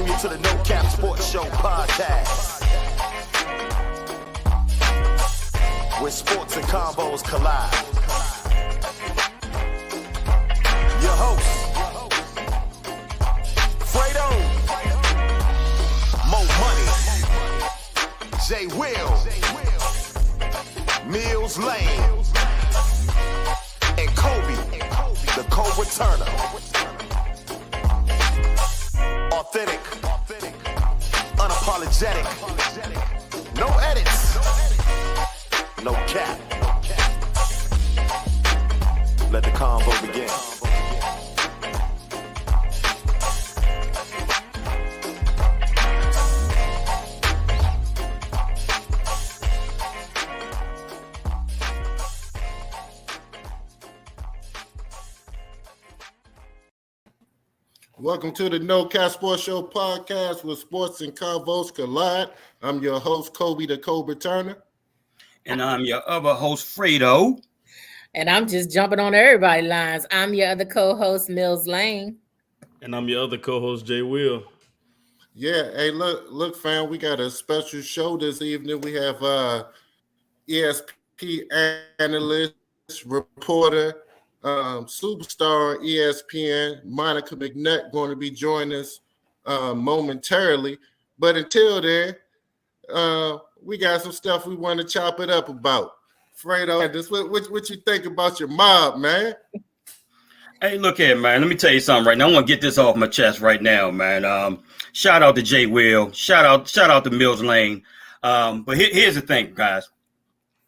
welcome you to the No Cap Sports Show podcast, where sports and combos collide. Your host, Fredo, Mo Money, Jay Will, Mills Lane, and Kobe, the co-returner. Authentic, unapologetic, no edits, no cap. Let the convo begin. Welcome to the No Cap Sports Show podcast where sports and convos collide. I'm your host, Kobe the Co-Returner. And I'm your other host, Fredo. And I'm just jumping on everybody's lines. I'm your other co-host, Mills Lane. And I'm your other co-host, Jay Will. Yeah, hey, look, fam, we got a special show this evening. We have ESPN analyst, reporter, superstar ESPN, Monica McNutt, going to be joining us momentarily. But until then, we got some stuff we want to chop it up about. Fredo, what you think about your mob, man? Hey, look here, man. Let me tell you something right now. I want to get this off my chest right now, man. Shout out to Jay Will. Shout out to Mills Lane. But here's the thing, guys.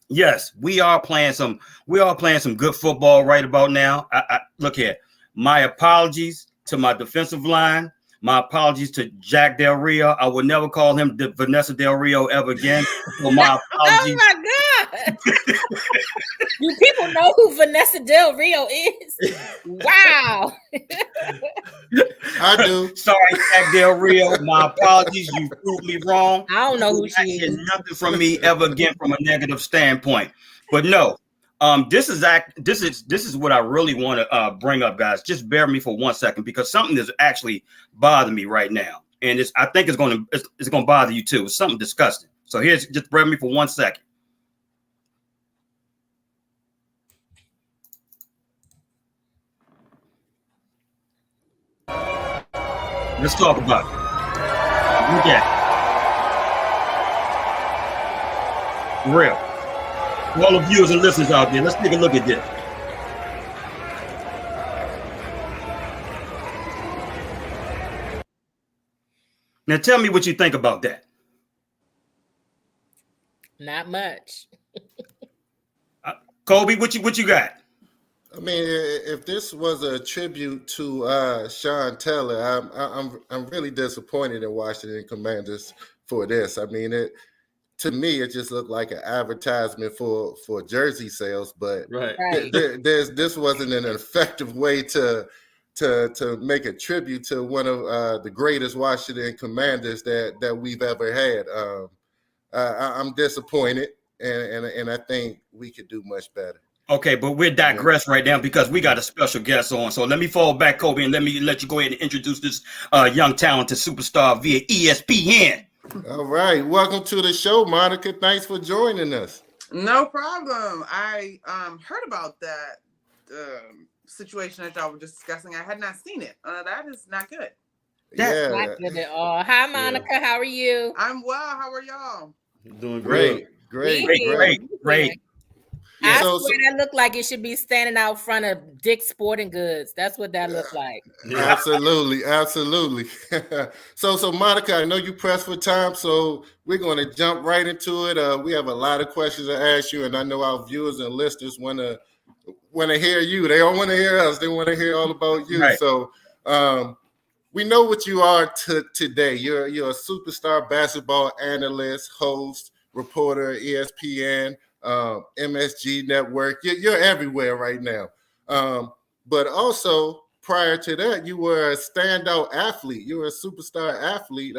Yes, we are playing some good football right about now. I look here. My apologies to my defensive line. My apologies to Jack Del Rio. I will never call him Vanessa Del Rio ever again. So my apologies. Oh my God. Do people know who Vanessa Del Rio is? Wow. I do. Sorry, Jack Del Rio. My apologies. You proved me wrong. I don't know who she You is. get nothing from me ever again from a negative standpoint. But no, this is what I really want to bring up, guys. Just bear me for 1 second because something is actually bothering me right now, and I think it's going to bother you too. It's something disgusting. So just bear me for 1 second. Let's talk about it. Look at it. Real. All the viewers and listeners out there, let's take a look at this. Now tell me what you think about that. Not much. Kobe, what you got? I mean, if this was a tribute to Sean Taylor, I'm really disappointed in Washington Commanders for this. I mean, to me, it just looked like an advertisement for jersey sales, but Right. this wasn't an effective way to make a tribute to one of the greatest Washington Commanders that we've ever had. I'm disappointed, and I think we could do much better. Okay, but we're digress right now because we got a special guest on. So let me fall back, Kobe, and let you go ahead and introduce this young talented superstar via ESPN. All right, welcome to the show, Monica. Thanks for joining us. No problem. I heard about that situation that y'all were discussing. I had not seen it. That is not good. Yeah, Not good at all. Hi, Monica. How are you? I'm well. How are y'all? Doing great. great. I So- swear that looked like it should be standing out front of Dick's Sporting Goods. That's what that looked like. Yeah. Absolutely. So Monica, I know you pressed for time, so we're going to jump right into it. We have a lot of questions to ask you, and I know our viewers and listeners want to hear you. They don't want to hear us. They want to hear all about you. Right. So we know what you are today. You're a superstar basketball analyst, host, reporter, ESPN. MSG Network. You're everywhere right now. But also, prior to that, you were a standout athlete. You were a superstar athlete,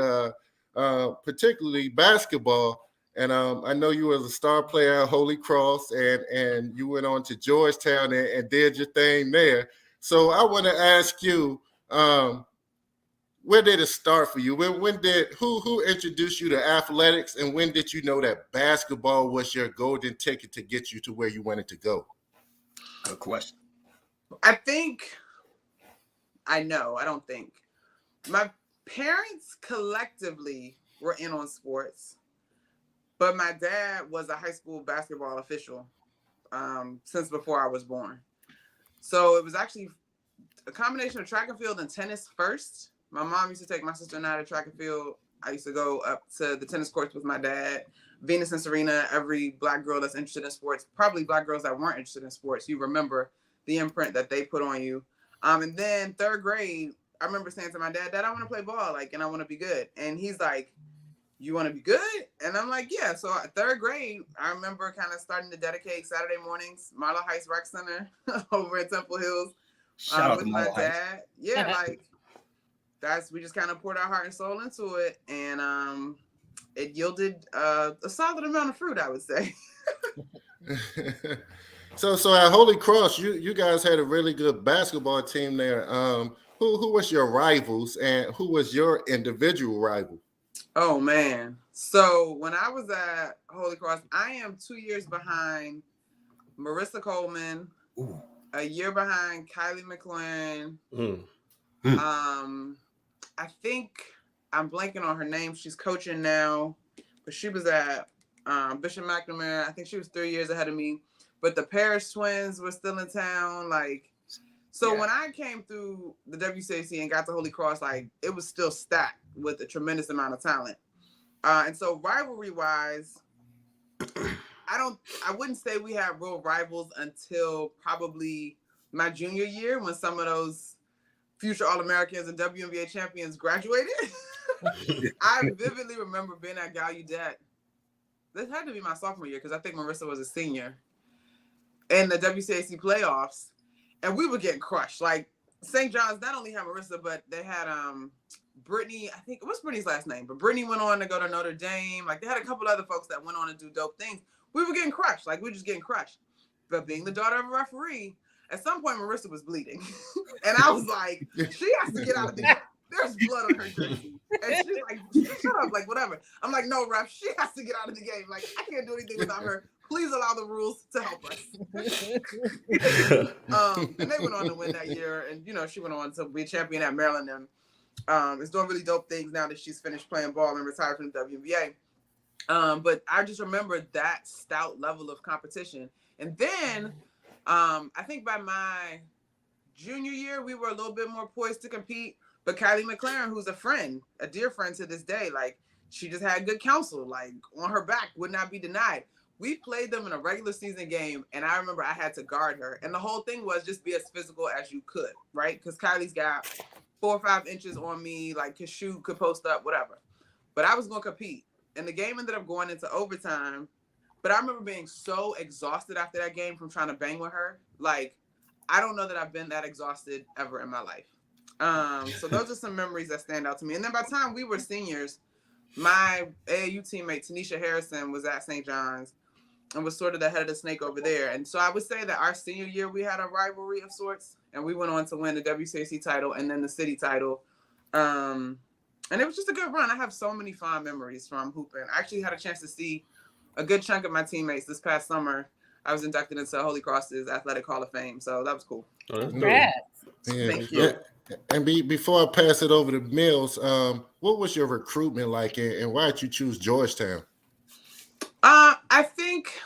particularly basketball. And I know you was a star player at Holy Cross, and you went on to Georgetown and did your thing there. So I want to ask you, where did it start for you? When did who introduced you to athletics, and when did you know that basketball was your golden ticket to get you to where you wanted to go? Good question. I don't think. My parents collectively were in on sports, but my dad was a high school basketball official since before I was born. So it was actually a combination of track and field and tennis first. My mom used to take my sister and I to track and field. I used to go up to the tennis courts with my dad. Venus and Serena, every Black girl that's interested in sports, probably Black girls that weren't interested in sports, you remember the imprint that they put on you. And then third grade, I remember saying to my dad, Dad, I want to play ball, and I want to be good. And he's like, you want to be good? And I'm like, yeah. So third grade, I remember kind of starting to dedicate Saturday mornings, Marlow Heights Rec Center over in Temple Hills with my dad. Yeah, we just kind of poured our heart and soul into it. And it yielded a solid amount of fruit, I would say. So at Holy Cross, you guys had a really good basketball team there. Who was your rivals, and who was your individual rival? Oh man. So when I was at Holy Cross, I am 2 years behind Marissa Coleman, a year behind Kylie McLaurin. I think I'm blanking on her name. She's coaching now, but she was at Bishop McNamara. I think she was 3 years ahead of me. But the Parrish twins were still in town. When I came through the WCAC and got to Holy Cross, it was still stacked with a tremendous amount of talent. And so rivalry-wise, I wouldn't say we had real rivals until probably my junior year when some of those future All-Americans and WNBA champions graduated. I vividly remember being at Gallaudet. This had to be my sophomore year because I think Marissa was a senior in the WCAC playoffs. And we were getting crushed. St. John's not only had Marissa, but they had Brittany. I think, what's Brittany's last name? But Brittany went on to go to Notre Dame. They had a couple other folks that went on to do dope things. We were getting crushed. We were just getting crushed. But being the daughter of a referee, at some point Marissa was bleeding. And I was like, she has to get out of the game. There's blood on her jersey. And she's like, shut up, whatever. I'm like, no, ref, she has to get out of the game. I can't do anything without her. Please allow the rules to help us. And they went on to win that year. And, she went on to be a champion at Maryland. And is doing really dope things now that she's finished playing ball and retired from the WNBA. But I just remember that stout level of competition. And then I think by my junior year, we were a little bit more poised to compete. But Kylie McLaurin, who's a dear friend to this day, she just had good counsel, on her back, would not be denied. We played them in a regular season game, and I remember I had to guard her. And the whole thing was just be as physical as you could, right? Because Kylie's got 4 or 5 inches on me, could shoot, could post up, whatever. But I was going to compete. And the game ended up going into overtime. But I remember being so exhausted after that game from trying to bang with her. I don't know that I've been that exhausted ever in my life. So those are some memories that stand out to me. And then by the time we were seniors, my AAU teammate, Tanisha Harrison, was at St. John's and was sort of the head of the snake over there. And so I would say that our senior year, we had a rivalry of sorts. And we went on to win the WCAC title and then the city title. And it was just a good run. I have so many fond memories from hooping. I actually had a chance to see a good chunk of my teammates this past summer. I was inducted into Holy Cross's Athletic Hall of Fame. So that was cool. Congrats. Thank you. Yeah. And before I pass it over to Mills, what was your recruitment like, and why did you choose Georgetown? I think,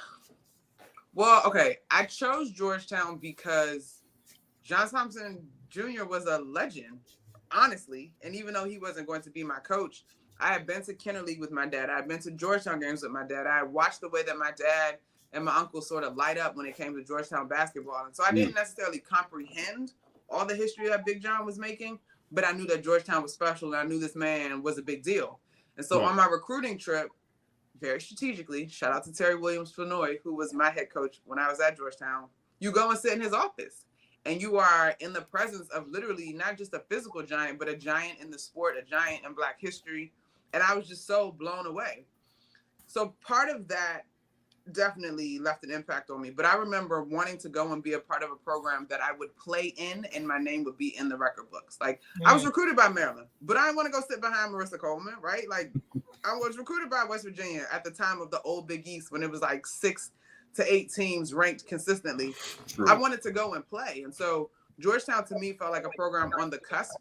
I chose Georgetown because John Thompson Jr. was a legend, honestly. And even though he wasn't going to be my coach, I had been to Kennerly with my dad. I had been to Georgetown games with my dad. I had watched the way that my dad and my uncle sort of light up when it came to Georgetown basketball. And so I didn't necessarily comprehend all the history that Big John was making, but I knew that Georgetown was special, and I knew this man was a big deal. And so on my recruiting trip, very strategically, shout out to Terry Williams-Flanoy, who was my head coach when I was at Georgetown, you go and sit in his office, and you are in the presence of literally not just a physical giant, but a giant in the sport, a giant in Black history. And I was just so blown away. So part of that definitely left an impact on me. But I remember wanting to go and be a part of a program that I would play in and my name would be in the record books. Like I was recruited by Maryland, but I didn't want to go sit behind Marissa Coleman, right? Like I was recruited by West Virginia at the time of the old Big East when it was like 6 to 8 teams ranked consistently. True. I wanted to go and play. And so Georgetown to me felt like a program on the cusp.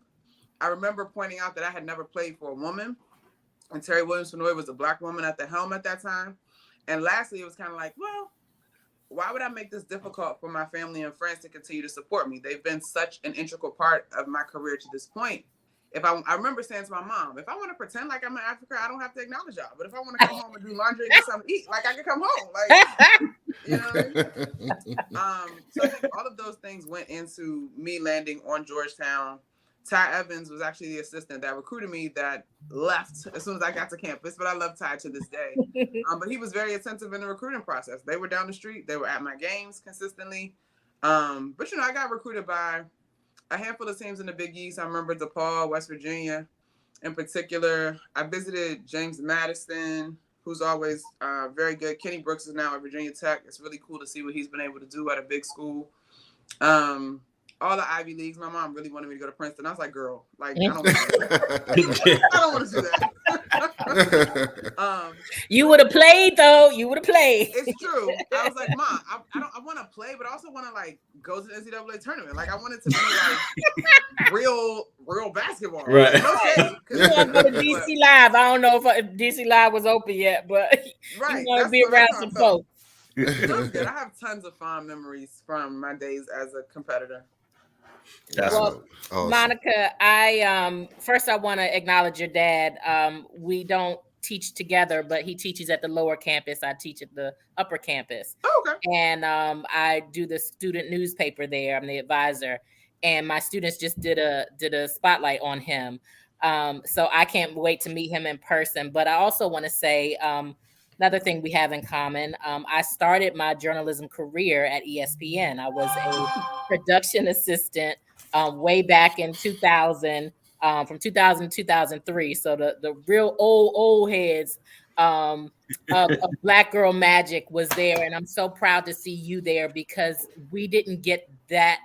I remember pointing out that I had never played for a woman, and Terry Williams-Fenoy was a Black woman at the helm at that time. And lastly, it was kind of like, well, why would I make this difficult for my family and friends to continue to support me? They've been such an integral part of my career to this point. I remember saying to my mom, if I want to pretend like I'm in Africa, I don't have to acknowledge y'all. But if I want to come home and do laundry and get something to eat, like I can come home. Like, you know what I mean? So I think all of those things went into me landing on Georgetown. Ty Evans was actually the assistant that recruited me that left as soon as I got to campus, but I love Ty to this day. But he was very attentive in the recruiting process. They were down the street. They were at my games consistently. But, you know, I got recruited by a handful of teams in the Big East. I remember DePaul, West Virginia in particular. I visited James Madison, who's always very good. Kenny Brooks is now at Virginia Tech. It's really cool to see what he's been able to do at a big school. All the Ivy Leagues. My mom really wanted me to go to Princeton. I was like, girl, like, I don't want to do that. You would have played, though. You would have played. It's true. I was like, Mom, I want to play, but I also want to, like, go to the NCAA tournament. Like, I want it to be, like, real basketball. Right. Okay. You want to go to DC Live. I don't know if DC Live was open yet, but right. You want to be around some folks. I have tons of fond memories from my days as a competitor. Well, awesome. Monica, I first I want to acknowledge your dad. We don't teach together, but he teaches at the lower campus. I teach at the upper campus. Oh, okay. And I do the student newspaper there. I'm the advisor, and my students just did a spotlight on him. So I can't wait to meet him in person. But I also want to say another thing we have in common. I started my journalism career at ESPN. I was a production assistant way back in 2000, from 2000 to 2003. So the real old heads of Black Girl Magic was there, and I'm so proud to see you there because we didn't get the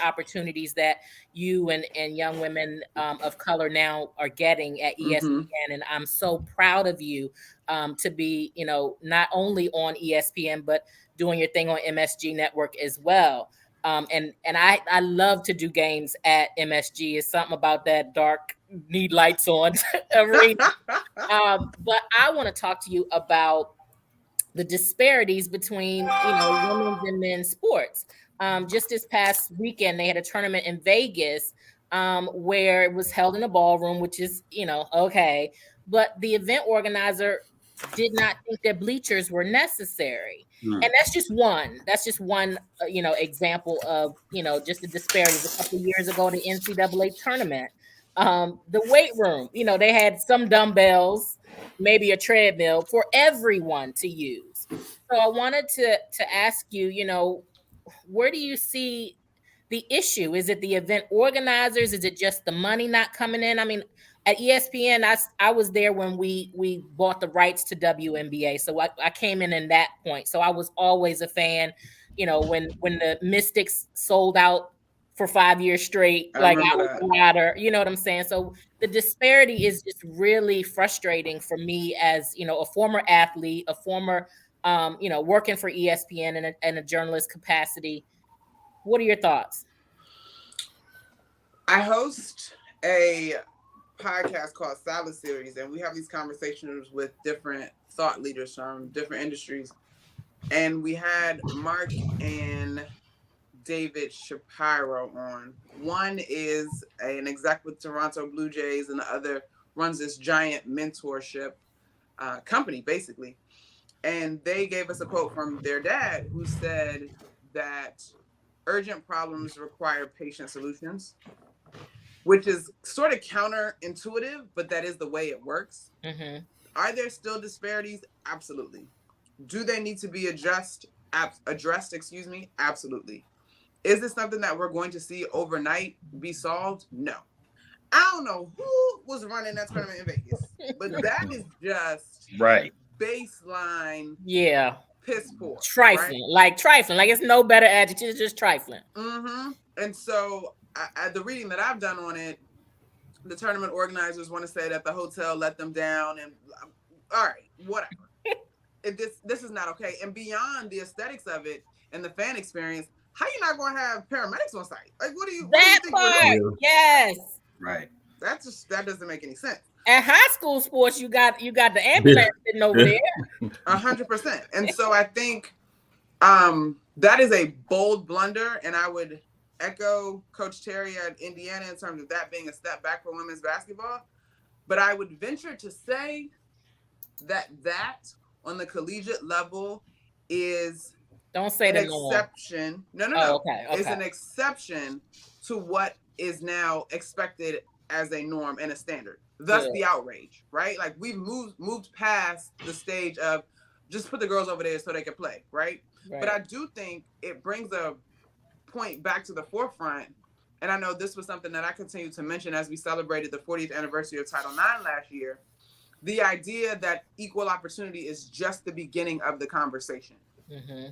opportunities that you and young women of color now are getting at ESPN, and I'm so proud of you to be, you know, not only on ESPN but doing your thing on MSG Network as well. And I love to do games at MSG. It's something about that dark need lights on arena. But I want to talk to you about the disparities between, you know, women's and men's sports. Just this past weekend, they had a tournament in Vegas where it was held in a ballroom, which is, you know, okay. But the event organizer did not think that bleachers were necessary. And that's just one, you know, example of, you know, just the disparities. A couple of years ago, the NCAA tournament, the weight room, you know, they had some dumbbells, maybe a treadmill for everyone to use. So I wanted to ask you, you know, where do you see the issue? Is it the event organizers? Is it just the money not coming in? I mean, at ESPN, I was there when we bought the rights to WNBA. So I came in that point. So I was always a fan, you know, when the Mystics sold out for 5 years straight, like I was a rider, you know what I'm saying? So the disparity is just really frustrating for me as, you know, a former athlete, a former, you know, working for ESPN in a journalist capacity. What are your thoughts? I host a podcast called Salad Series, and we have these conversations with different thought leaders from different industries. And we had Mark and David Shapiro on. One is an exec with Toronto Blue Jays, and the other runs this giant mentorship company, basically. And they gave us a quote from their dad, who said that urgent problems require patient solutions, which is sort of counterintuitive, but that is the way it works. Are there still disparities? Absolutely. Do they need to be addressed? Absolutely. Is this something that we're going to see overnight be solved? No. I don't know who was running that tournament in Vegas, but that is just right baseline. Yeah. piss poor. Trifling, right? trifling. Like it's no better adjective, it's just trifling. Mm-hmm. And so the reading that I've done on it, the tournament organizers want to say that the hotel let them down, and all right, whatever. This is not okay. And beyond the aesthetics of it and the fan experience, how you not going to have paramedics on site? Like, what do you think we're doing? Yes. Right. That doesn't make any sense. At high school sports, you got the ambulance sitting over there. 100%. And so I think that is a bold blunder, and I would echo Coach Terry at Indiana in terms of that being a step back for women's basketball. But I would venture to say that on the collegiate level is don't say an the exception. Norm. No. Okay. It's an exception to what is now expected as a norm and a standard. Thus the outrage, right? Like we've moved past the stage of just put the girls over there so they can play, right? But I do think it brings a point back to the forefront. And I know this was something that I continue to mention as we celebrated the 40th anniversary of Title IX last year. The idea that equal opportunity is just the beginning of the conversation. Mm-hmm.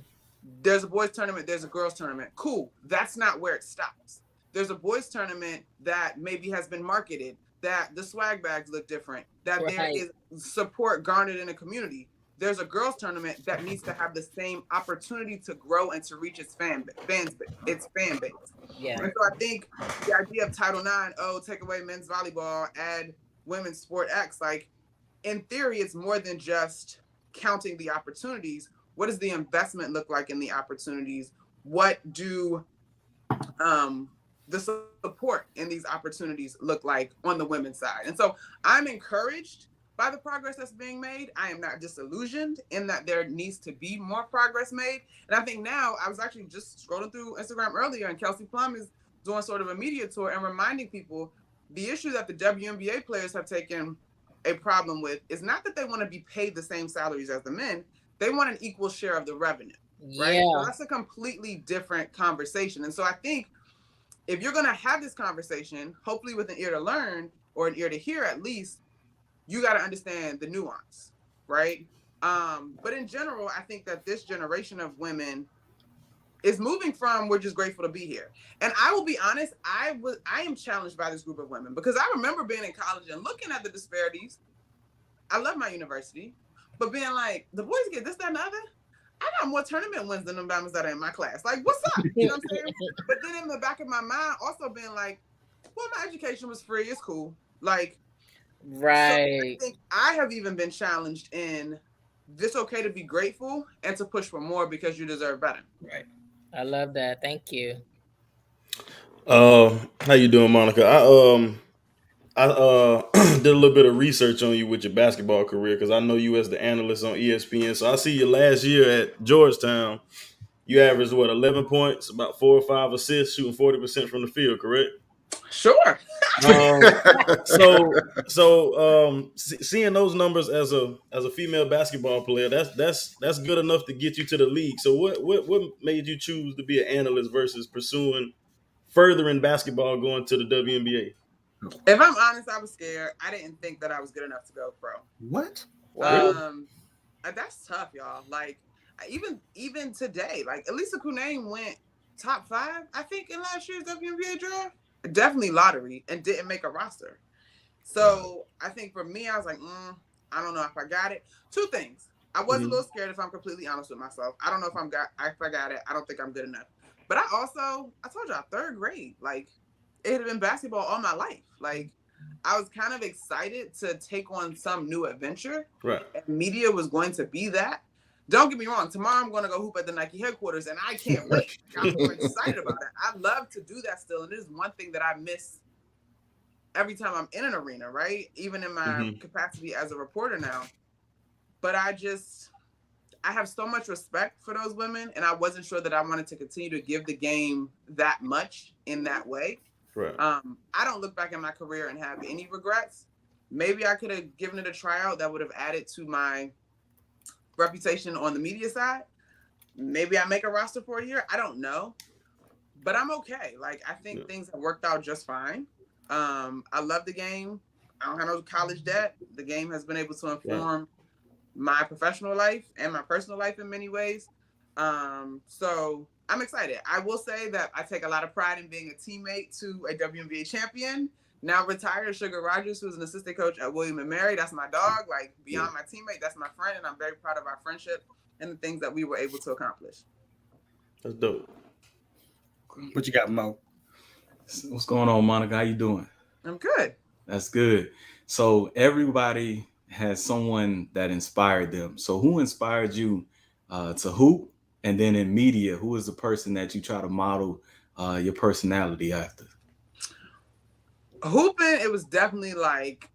There's a boys tournament, there's a girls tournament. Cool. That's not where it stops. There's a boys tournament that maybe has been marketed, that the swag bags look different, that there is support garnered in a community. There's a girls tournament that needs to have the same opportunity to grow and to reach its fan base. Yeah. And so I think the idea of Title IX, take away men's volleyball, add women's sport X, like in theory, it's more than just counting the opportunities. What does the investment look like in the opportunities? What do the support in these opportunities look like on the women's side? And so I'm encouraged by the progress that's being made. I am not disillusioned in that there needs to be more progress made. And I think now, I was actually just scrolling through Instagram earlier, and Kelsey Plum is doing sort of a media tour and reminding people the issue that the WNBA players have taken a problem with is not that they want to be paid the same salaries as the men. They want an equal share of the revenue, right? Yeah. So that's a completely different conversation. And so I think if you're going to have this conversation, hopefully with an ear to learn or an ear to hear at least, you got to understand the nuance, right? But in general, I think that this generation of women is moving from we're just grateful to be here. And I will be honest, I am challenged by this group of women because I remember being in college and looking at the disparities. I love my university, but being like, the boys get this, that, and the other. I got more tournament wins than them diamonds that are in my class. Like, what's up? You know what I'm saying? But then in the back of my mind, also being like, well, my education was free. It's cool. Like, right. So I think I have even been challenged in this okay to be grateful and to push for more because you deserve better. Right. I love that. Thank you. How you doing, Monica? I did a little bit of research on you with your basketball career because I know you as the analyst on ESPN. So I see you last year at Georgetown. You averaged 11 points, about 4 or 5 assists, shooting 40% from the field, correct? Sure. Seeing those numbers as a female basketball player, that's good enough to get you to the league. So what made you choose to be an analyst versus pursuing further in basketball, going to the WNBA? If I'm honest, I was scared. I didn't think that I was good enough to go pro. What? Wow. That's tough, y'all. Like even today, like Elisa Kunane went top 5, I think, in last year's WNBA draft. Definitely lottery and didn't make a roster. So I think for me, I was like, I don't know if I got it. 2 things. I was a little scared, if I'm completely honest with myself. I don't know if I got it. I don't think I'm good enough. But I told y'all 3rd grade, like it had been basketball all my life. Like I was kind of excited to take on some new adventure. Right. And media was going to be that. Don't get me wrong. Tomorrow I'm going to go hoop at the Nike headquarters, and I can't wait. I'm so excited about it. I love to do that still, and it is one thing that I miss every time I'm in an arena, right? Even in my capacity as a reporter now. But I have so much respect for those women, and I wasn't sure that I wanted to continue to give the game that much in that way. Right. I don't look back at my career and have any regrets. Maybe I could have given it a tryout that would have added to my reputation on the media side. Maybe I make a roster for a year. I don't know, but I'm okay. Like I think things have worked out just fine. I love the game. I don't have no college debt. The game has been able to inform my professional life and my personal life in many ways. So I'm excited. I will say that I take a lot of pride in being a teammate to a WNBA champion, now retired Sugar Rogers, who's an assistant coach at William & Mary. That's my dog. Like, beyond my teammate, that's my friend, and I'm very proud of our friendship and the things that we were able to accomplish. That's dope. What you got, Mo? What's going on, Monica? How you doing? I'm good. That's good. So everybody has someone that inspired them. So who inspired you to hoop? And then in media, who is the person that you try to model your personality after? Hooping, it was definitely like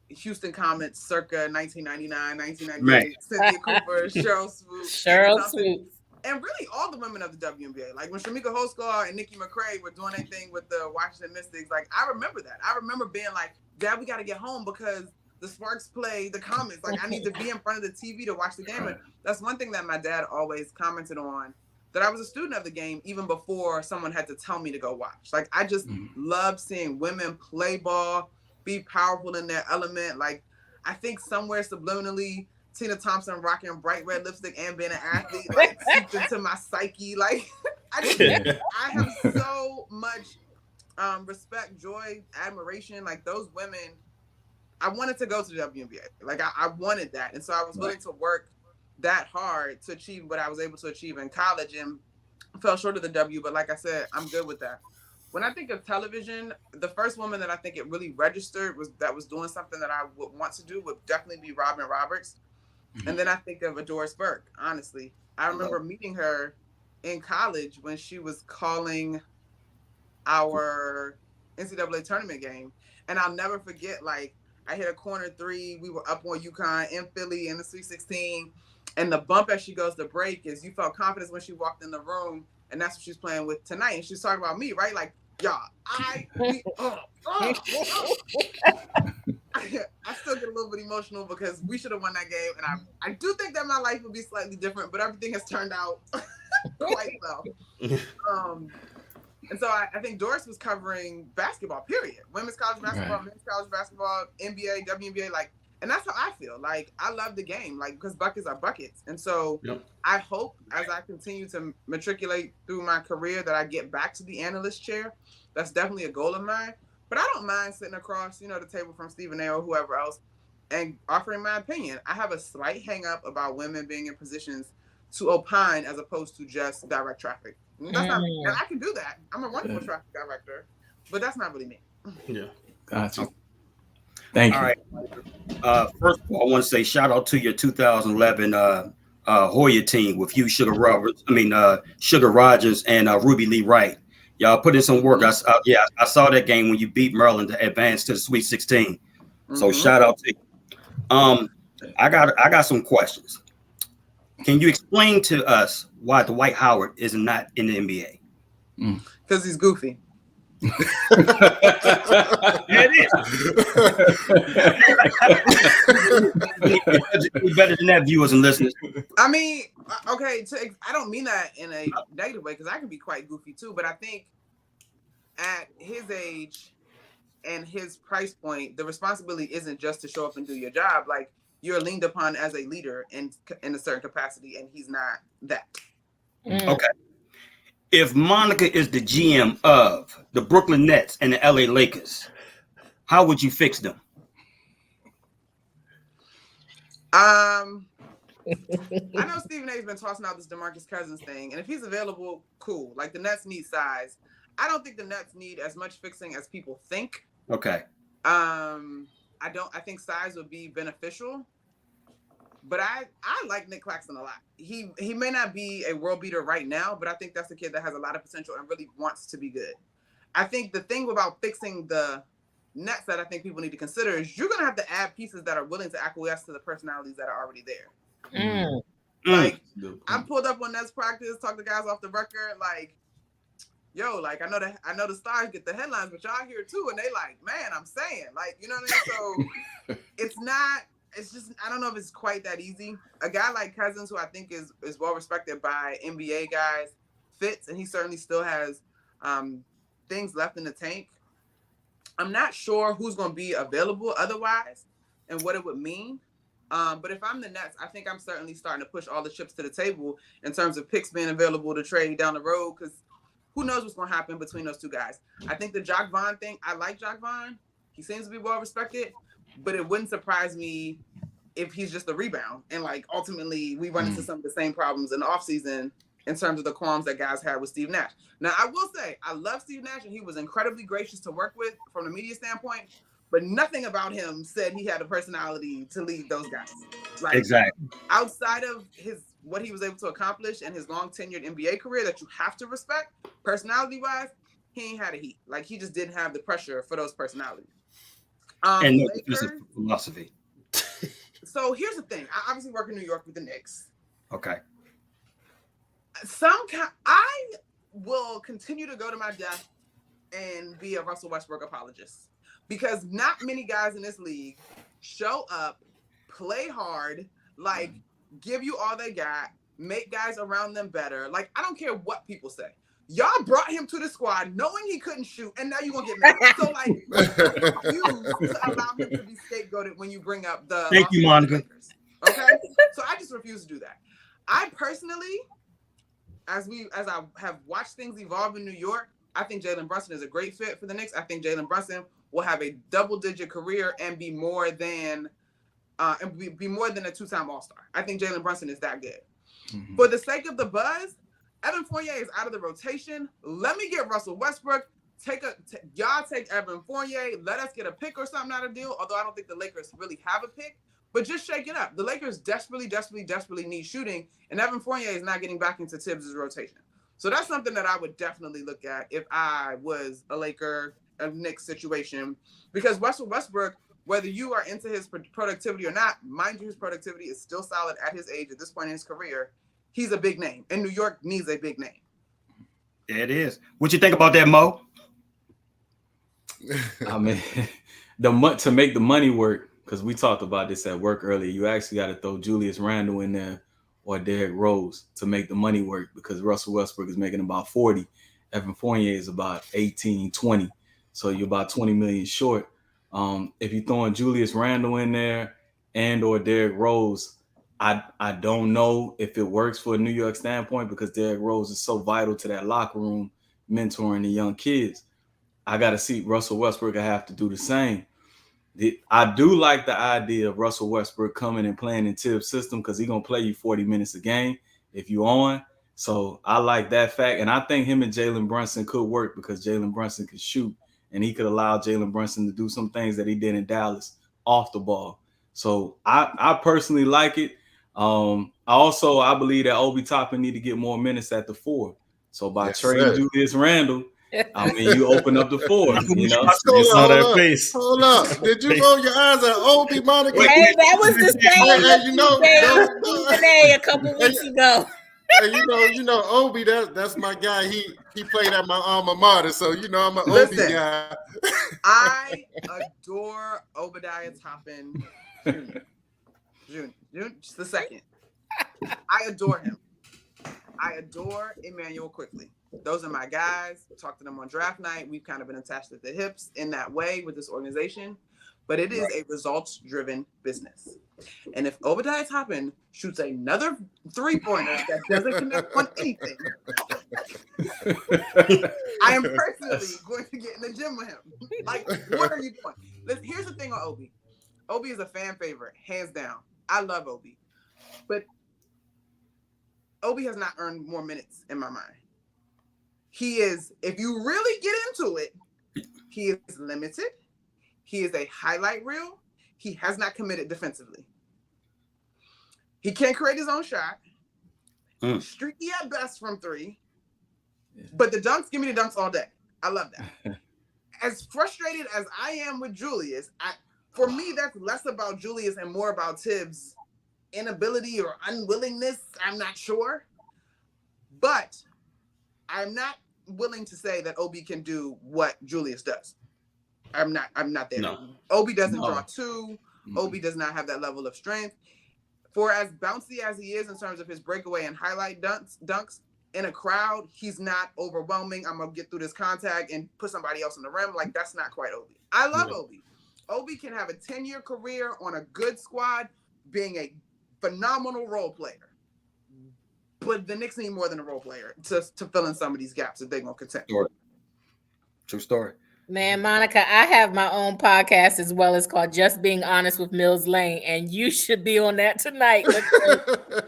Houston Comets circa 1999, 1998. Cynthia Cooper, Cheryl Swoops. And really all the women of the WNBA. Like when Shamika Hoskar and Nikki McCray were doing their thing with the Washington Mystics, like I remember that. I remember being like, Dad, we got to get home because the Sparks play the Comets. Like I need to be in front of the TV to watch the game. And that's one thing that my dad always commented on, that I was a student of the game even before someone had to tell me to go watch. Like I just love seeing women play ball, be powerful in their element. Like I think somewhere subliminally, Tina Thompson rocking bright red lipstick and being an athlete like seeped into my psyche. Like I have so much respect, joy, admiration. Like those women, I wanted to go to the WNBA. Like I wanted that, and so I was willing to work that hard to achieve what I was able to achieve in college, and fell short of the W. But like I said, I'm good with that. When I think of television, the first woman that I think it really registered was doing something that I would want to do would definitely be Robin Roberts. And then I think of Doris Burke, honestly. I remember meeting her in college when she was calling our NCAA tournament game. And I'll never forget, like, I hit a corner three. We were up on UConn in Philly in the Sweet 16. And the bump as she goes to break is you felt confidence when she walked in the room. And that's what she's playing with tonight. And she's talking about me, right? Like, y'all, I still get a little bit emotional because we should have won that game. And I do think that my life would be slightly different, but everything has turned out quite well. And so I think Doris was covering basketball, period. Women's college basketball, men's college basketball, NBA, WNBA, like, and that's how I feel. Like, I love the game, like, because buckets are buckets. And so I hope as I continue to matriculate through my career that I get back to the analyst chair. That's definitely a goal of mine. But I don't mind sitting across, the table from Stephen A. or whoever else and offering my opinion. I have a slight hang up about women being in positions to opine as opposed to just direct traffic. That's not, and I can do that. I'm a wonderful traffic director, but that's not really me. Yeah. Gotcha. Thank you. All right. First of all, I want to say shout out to your 2011 Hoya team with you, Sugar Rogers and Ruby Lee Wright. Y'all put in some work. I saw that game when you beat Maryland to advance to the Sweet 16. So shout out to you. I got some questions. Can you explain to us why Dwight Howard is not in the NBA? Because he's goofy. He's better than that, viewers and listeners. I mean, okay, I don't mean that in a negative way because I can be quite goofy too, but I think at his age and his price point, the responsibility isn't just to show up and do your job. Like, you're leaned upon as a leader in a certain capacity, and he's not that. Okay. If Monica is the GM of the Brooklyn Nets and the LA Lakers, how would you fix them? I know Stephen A's been tossing out this DeMarcus Cousins thing, and if he's available, cool. Like, the Nets need size. I don't think the Nets need as much fixing as people think. Okay. I think size would be beneficial, but I like Nick Claxton a lot. He may not be a world beater right now, but I think that's a kid that has a lot of potential and really wants to be good. I think the thing about fixing the Nets that I think people need to consider is you're going to have to add pieces that are willing to acquiesce to the personalities that are already there. Like, I pulled up on Nets practice, talked to guys off the record, like, yo, like, I know the stars get the headlines, but y'all here too, and they like, man, I'm saying, like, you know what I mean? So it's just, I don't know if it's quite that easy. A guy like Cousins, who I think is well respected by NBA guys, fits, and he certainly still has things left in the tank. I'm not sure who's going to be available otherwise and what it would mean. But if I'm the Nets, I think I'm certainly starting to push all the chips to the table in terms of picks being available to trade down the road, because who knows what's going to happen between those two guys. I think the Jock Vaughn thing, I like Jock Vaughn. He seems to be well respected, but it wouldn't surprise me if he's just a rebound. And like ultimately we run into some of the same problems in the offseason in terms of the qualms that guys had with Steve Nash. Now, I will say, I love Steve Nash, and he was incredibly gracious to work with from the media standpoint, but nothing about him said he had a personality to lead those guys. Like, Exactly. outside of what he was able to accomplish in his long tenured NBA career that you have to respect, personality wise, he ain't had a heat. Like, he just didn't have the pressure for those personalities. And no Lakers, defensive philosophy. So here's the thing. I obviously work in New York with the Knicks. Okay. I will continue to go to my death and be a Russell Westbrook apologist, because not many guys in this league show up, play hard, like give you all they got, make guys around them better. Like, I don't care what people say. Y'all brought him to the squad knowing he couldn't shoot, and now you're going to get mad. So, like, I refuse to allow him to be scapegoated when you bring up the Thank you, Monica. Lakers. Okay? So I just refuse to do that. I personally, as I have watched things evolve in New York, I think Jalen Brunson is a great fit for the Knicks. I think Jalen Brunson will have a double-digit career and be more than a two-time All-Star. I think Jalen Brunson is that good. Mm-hmm. For the sake of the buzz, Evan Fournier is out of the rotation. Let me get Russell Westbrook. Y'all take Evan Fournier. Let us get a pick or something out of the deal. Although I don't think the Lakers really have a pick, but just shake it up. The Lakers desperately need shooting, and Evan Fournier is not getting back into Tibbs' rotation. So that's something that I would definitely look at if I was a Laker, a Knicks situation, because Russell Westbrook, whether you are into his productivity or not, mind you, his productivity is still solid at his age at this point in his career. He's a big name, and New York needs a big name. Yeah, it is. What you think about that, Mo? I mean, to make the money work, because we talked about this at work earlier, you actually got to throw Julius Randle in there or Derrick Rose to make the money work, because Russell Westbrook is making about 40. Evan Fournier is about 18, 20. So you're about 20 million short. If you're throwing Julius Randle in there and or Derrick Rose, I don't know if it works for a New York standpoint, because Derrick Rose is so vital to that locker room, mentoring the young kids. I got to see Russell Westbrook. I have to do the same. I do like the idea of Russell Westbrook coming and playing in Tibbs' system, because he's going to play you 40 minutes a game if you're on. So I like that fact. And I think him and Jalen Brunson could work, because Jalen Brunson could shoot, and he could allow Jalen Brunson to do some things that he did in Dallas off the ball. So I personally like it. I believe that Obi Toppin need to get more minutes at the 4. So by trading Julius Randle, I mean, you open up the 4. You know, you saw that face. Hold up! Did you roll your eyes at Obi, Monica? Hey, that was the same today a couple weeks ago. And you know, Obi, that's my guy. He played at my alma mater, so you know I'm an Obi guy. I adore Obadiah Toppin Jr. Just the second. I adore him. I adore Emmanuel Quickley. Those are my guys. Talked to them on draft night. We've kind of been attached at the hips in that way with this organization. But it is a results-driven business. And if Obadiah Toppin shoots another three-pointer that doesn't connect on anything, I am personally going to get in the gym with him. Like, what are you doing? Here's the thing on Obi. Obi is a fan favorite, hands down. I love Obi. But Obi has not earned more minutes in my mind. He is, if you really get into it, he is limited. He is a highlight reel. He has not committed defensively. He can't create his own shot. Streaky at best from 3. But the dunks, give me the dunks all day. I love that. As frustrated as I am with Julius, for me, that's less about Julius and more about Tibbs' inability or unwillingness. I'm not sure. But I'm not willing to say that Obi can do what Julius does. I'm not there. No. Obi doesn't draw 2. Obi does not have that level of strength. For as bouncy as he is in terms of his breakaway and highlight dunks in a crowd, he's not overwhelming. I'm going to get through this contact and put somebody else on the rim. Like, that's not quite Obi. I love Obi. Obi can have a 10-year career on a good squad, being a phenomenal role player. But the Knicks need more than a role player to fill in some of these gaps that they're going to contend. True story. Man, Monica, I have my own podcast as well. It's called Just Being Honest with Mills Lane, and you should be on that tonight.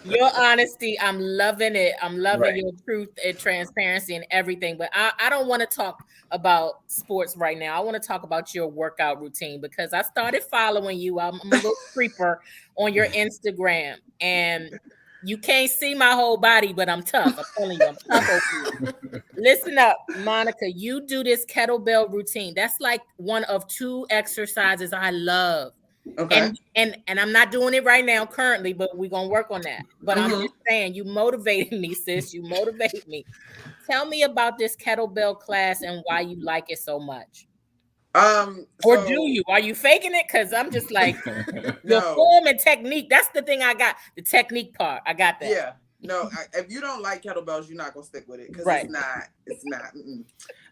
Your honesty, I'm loving it. I'm loving your truth and transparency and everything. But I don't want to talk about sports right now. I want to talk about your workout routine because I started following you. I'm a little creeper on your Instagram, and you can't see my whole body, but I'm tough. I'm telling you, I'm tough over you. Listen up, Monica. You do this kettlebell routine. That's like one of 2 exercises I love. Okay. And I'm not doing it right now currently, but we're gonna work on that. But I'm just saying, you motivated me, sis. You motivate me. Tell me about this kettlebell class and why you like it so much. Or do you? Are you faking it? Because I'm just like your form and technique. That's the thing I got. The technique part. I got that. Yeah. No, if you don't like kettlebells, you're not gonna stick with it because it's not.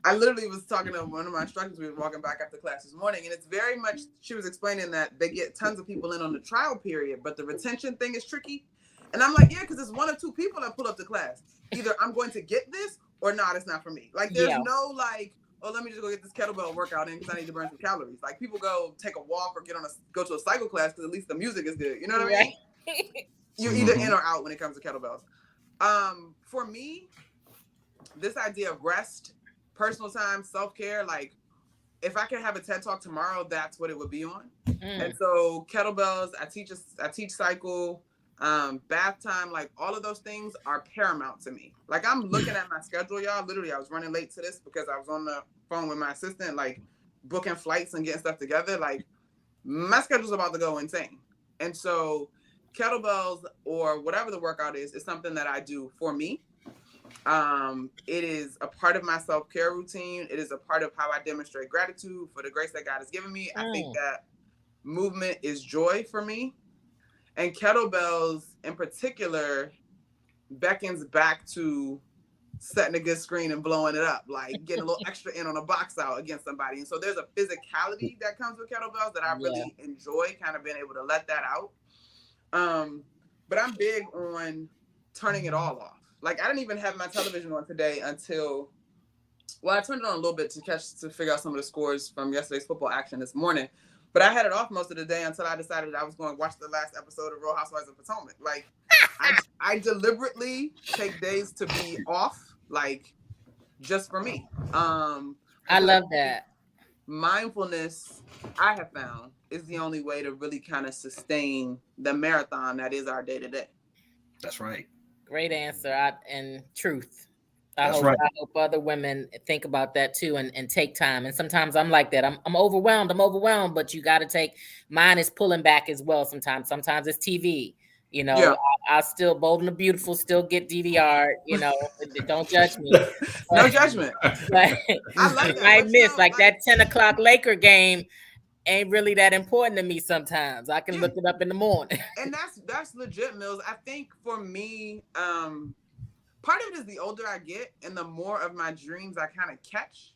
I literally was talking to one of my instructors. We were walking back after class this morning, and it's very much. She was explaining that they get tons of people in on the trial period, but the retention thing is tricky. And I'm like, yeah, because it's 1 or 2 people that pull up to class. Either I'm going to get this or not. It's not for me. Like there's no like, oh, let me just go get this kettlebell workout in because I need to burn some calories. Like people go take a walk or go to a cycle class because at least the music is good. You know what I mean? You're either in or out when it comes to kettlebells. For me, this idea of rest, personal time, self-care, like if I could have a TED Talk tomorrow, that's what it would be on. And so kettlebells, I teach cycle, bath time, like all of those things are paramount to me. Like I'm looking at my schedule, y'all. Literally, I was running late to this because I was on the phone with my assistant, like booking flights and getting stuff together. Like my schedule's about to go insane. And so kettlebells or whatever the workout is something that I do for me. It is a part of my self-care routine. It is a part of how I demonstrate gratitude for the grace that God has given me. I think that movement is joy for me. And kettlebells in particular beckons back to setting a good screen and blowing it up, like getting a little extra in on a box out against somebody. And so there's a physicality that comes with kettlebells that I really enjoy, kind of being able to let that out. But I'm big on turning it all off. Like I didn't even have my television on today until, I turned it on a little bit to figure out some of the scores from yesterday's football action this morning. But I had it off most of the day until I decided I was going to watch the last episode of Real Housewives of Potomac. Like I deliberately take days to be off, like just for me. I love that. Mindfulness, I have found, is the only way to really kind of sustain the marathon that is our day to day. That's right. Great answer. And truth. I hope other women think about that too and take time. And sometimes I'm like that. I'm overwhelmed, but you got to take, mine is pulling back as well. Sometimes it's TV, you know, I still Bold and the Beautiful, still get DVR, you know, don't judge me. No judgment. But I like that. I miss that 10 o'clock Laker game ain't really that important to me sometimes. I can look it up in the morning. And that's legit, Mills. I think for me, part of it is the older I get and the more of my dreams I kind of catch.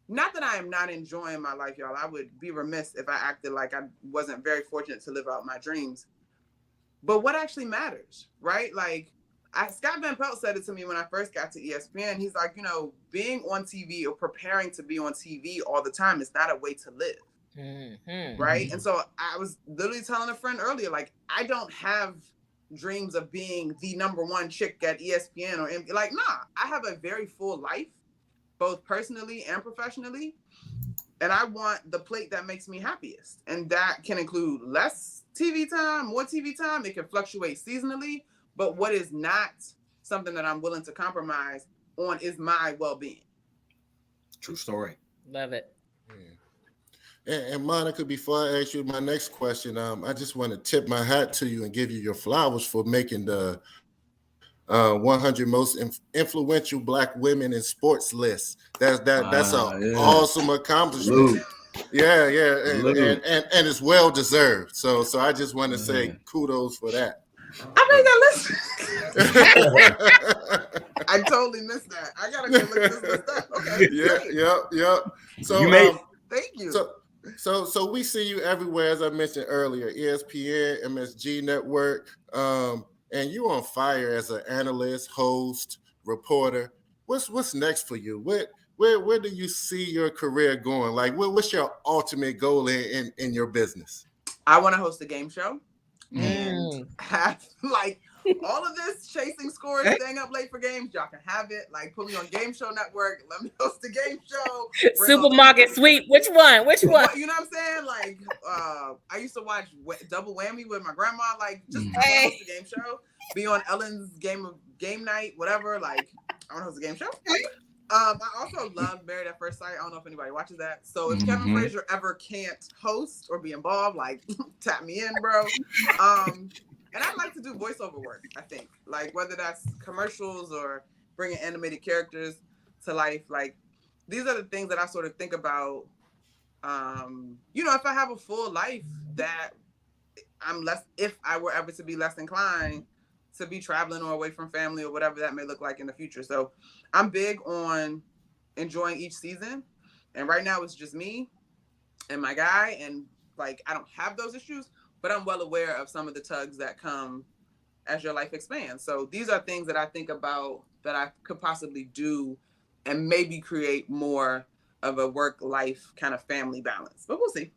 Not that I am not enjoying my life, y'all. I would be remiss if I acted like I wasn't very fortunate to live out my dreams. But what actually matters, right? Like Scott Van Pelt said it to me when I first got to ESPN. He's like, you know, being on TV or preparing to be on TV all the time is not a way to live. Right. And so I was literally telling a friend earlier, like, I don't have dreams of being the #1 chick at ESPN or like, nah, I have a very full life, both personally and professionally. And I want the plate that makes me happiest. And that can include less TV time, more TV time. It can fluctuate seasonally. But what is not something that I'm willing to compromise on is my well-being. True story. Love it. And Monica, before I ask you my next question, I just want to tip my hat to you and give you your flowers for making the 100 most influential Black women in sports list. That's an awesome accomplishment. Yeah, and it's well deserved. So I just want to say kudos for that. I made that list. I totally missed that. I gotta go look at this list up. Okay. Yeah. So you made. Thank you. So we see you everywhere, as I mentioned earlier, ESPN, MSG Network, and you on fire as an analyst, host, reporter. What's next for you? Where do you see your career going? Like, what's your ultimate goal in your business? I want to host a game show and Mm. have like all of this chasing scores, staying up late for games. Y'all can have it. Like, put me on Game Show Network. Let me host a game show. Supermarket sweep. Which one? Which one? You know what I'm saying? Like, I used to watch Double Whammy with my grandma. Like, just host a game show. Be on Ellen's game night, whatever. Like, I want to host a game show. I also love Married at First Sight. I don't know if anybody watches that. So if Kevin Frazier ever can't host or be involved, like, tap me in, bro. And I'd like to do voiceover work, I think. Like, whether that's commercials or bringing animated characters to life. Like, these are the things that I sort of think about. You know, if I have a full life, that if I were ever to be less inclined to be traveling or away from family or whatever that may look like in the future. So I'm big on enjoying each season. And right now it's just me and my guy. And like, I don't have those issues, but I'm well aware of some of the tugs that come as your life expands. So these are things that I think about that I could possibly do and maybe create more of a work-life kind of family balance, but we'll see.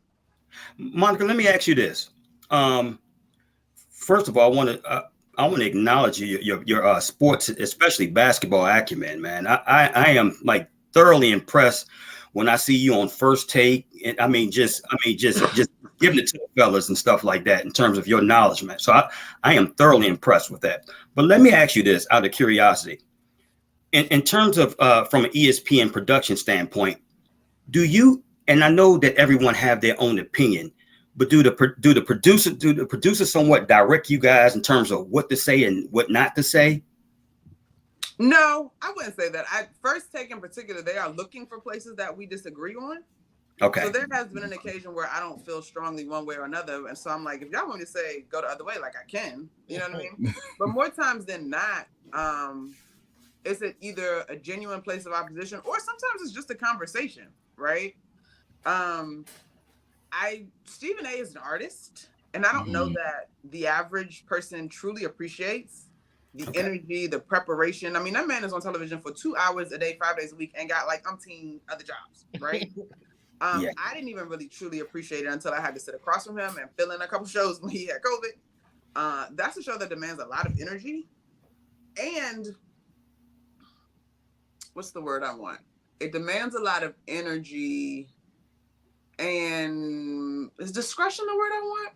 Monica, let me ask you this. First of all, I want to acknowledge your sports, especially basketball acumen, man. I am like thoroughly impressed when I see you on First Take. And I mean, just giving it to the fellas and stuff like that in terms of your knowledge, man. So I am thoroughly impressed with that. But let me ask you this out of curiosity. In terms of from an ESPN production standpoint, do you, and I know that everyone have their own opinion, but do the producers somewhat direct you guys in terms of what to say and what not to say? No, I wouldn't say that. First Take in particular, they are looking for places that we disagree on. Okay. So there has been an occasion where I don't feel strongly one way or another. And so I'm like, if y'all want me to say go the other way, like I can, you know what I mean? But more times than not, it's either a genuine place of opposition or sometimes it's just a conversation, right? Stephen A is an artist, and I don't know that the average person truly appreciates the energy, the preparation. I mean, that man is on television for 2 hours a day, 5 days a week, and got like umpteen other jobs, right? I didn't even really truly appreciate it until I had to sit across from him and fill in a couple shows when he had COVID. That's a show that demands a lot of energy, and what's the word I want? It demands a lot of energy. And is discretion the word I want?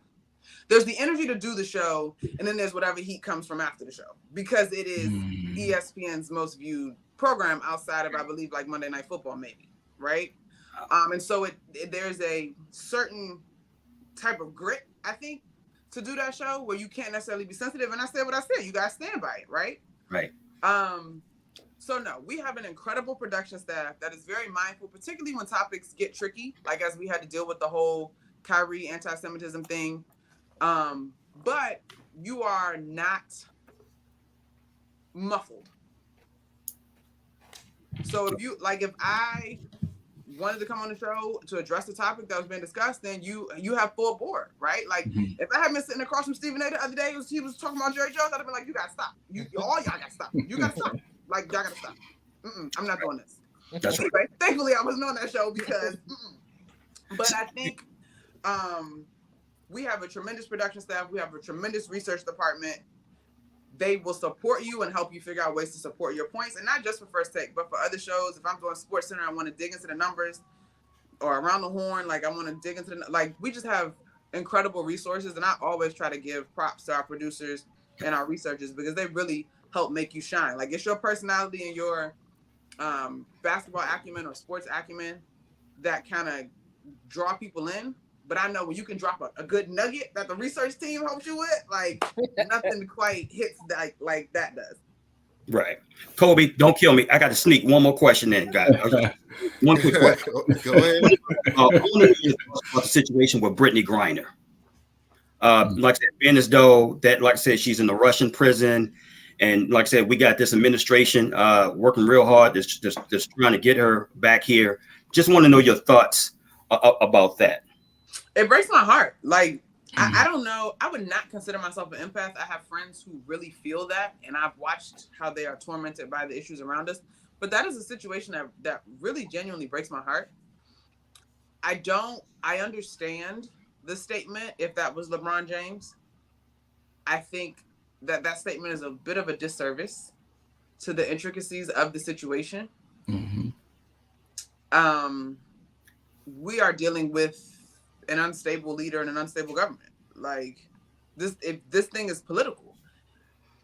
There's the energy to do the show, and then there's whatever heat comes from after the show, because it is ESPN's most viewed program outside of, I believe, like Monday Night Football, maybe, right? And so there's a certain type of grit, I think, to do that show where you can't necessarily be sensitive. And I said what I said. You guys stand by it, right? Right. So no, we have an incredible production staff that is very mindful, particularly when topics get tricky, like as we had to deal with the whole Kyrie anti-Semitism thing. But you are not muffled. So if I wanted to come on the show to address the topic that was being discussed, then you have full board, right? Like if I had been sitting across from Stephen A the other day, he was talking about Jerry Jones, I'd have been like, you gotta stop. All y'all gotta stop. You gotta stop. Like, y'all gotta stop. I'm not doing this. That's right. Thankfully, I wasn't on that show because, but I think we have a tremendous production staff. We have a tremendous research department. They will support you and help you figure out ways to support your points. And not just for First Take, but for other shows. If I'm doing Sports Center, I want to dig into the numbers, or Around the Horn, like I want to dig into we just have incredible resources. And I always try to give props to our producers and our researchers because they really help make you shine. Like, it's your personality and your basketball acumen or sports acumen that kind of draw people in. But I know when you can drop a good nugget that the research team helps you with, like nothing quite hits like that does. Right. Kobe, don't kill me. I got to sneak one more question in, guys. One quick question. Go ahead. I want to know about the situation with Brittany Griner. Like I said, being as though that, like I said, she's in the Russian prison. And like I said, we got this administration working real hard, just trying to get her back here. Just want to know your thoughts about that? It breaks my heart. Like, I don't know. I would not consider myself an empath. I have friends who really feel that, and I've watched how they are tormented by the issues around us. But that is a situation that really genuinely breaks my heart. I understand the statement if that was LeBron James. I think that statement is a bit of a disservice to the intricacies of the situation. Mm-hmm. We are dealing with an unstable leader and an unstable government. Like, this thing is political.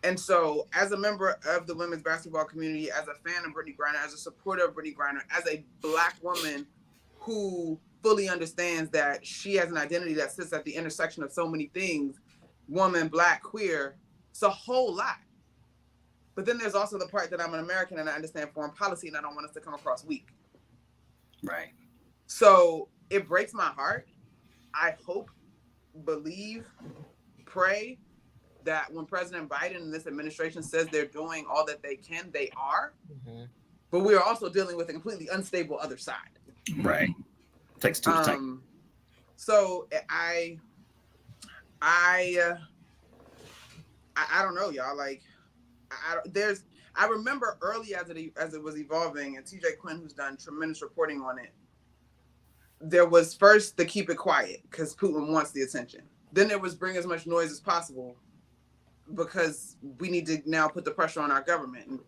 And so, as a member of the women's basketball community, as a fan of Brittany Griner, as a supporter of Brittany Griner, as a Black woman who fully understands that she has an identity that sits at the intersection of so many things, woman, Black, queer, it's a whole lot. But then there's also the part that I'm an American and I understand foreign policy and I don't want us to come across weak. Right. So it breaks my heart. I hope, believe, pray that when President Biden and this administration says they're doing all that they can, they are. Mm-hmm. But we are also dealing with a completely unstable other side. Right. Takes two to tango. So I don't know, y'all. Like, I remember early as it was evolving, and TJ Quinn, who's done tremendous reporting on it, there was first the keep it quiet because Putin wants the attention. Then there was bring as much noise as possible because we need to now put the pressure on our government.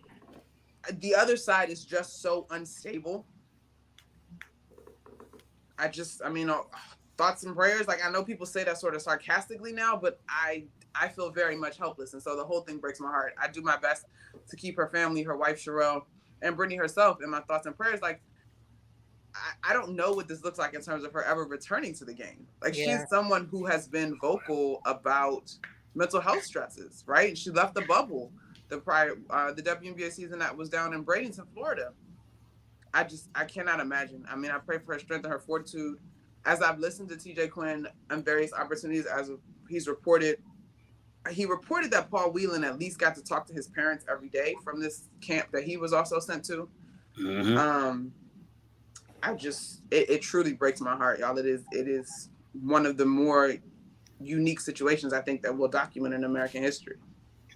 And the other side is just so unstable. Thoughts and prayers. Like, I know people say that sort of sarcastically now, but I feel very much helpless. And so the whole thing breaks my heart. I do my best to keep her family, her wife, Sherelle, and Brittany herself in my thoughts and prayers. Like, I don't know what this looks like in terms of her ever returning to the game. Like, she's someone who has been vocal about mental health stresses, right? She left the bubble the WNBA season that was down in Bradenton, Florida. I cannot imagine. I mean, I pray for her strength and her fortitude. As I've listened to TJ Quinn on various opportunities, he reported that Paul Whelan at least got to talk to his parents every day from this camp that he was also sent to. Mm-hmm. It truly breaks my heart, y'all. It is one of the more unique situations I think that we'll document in American history.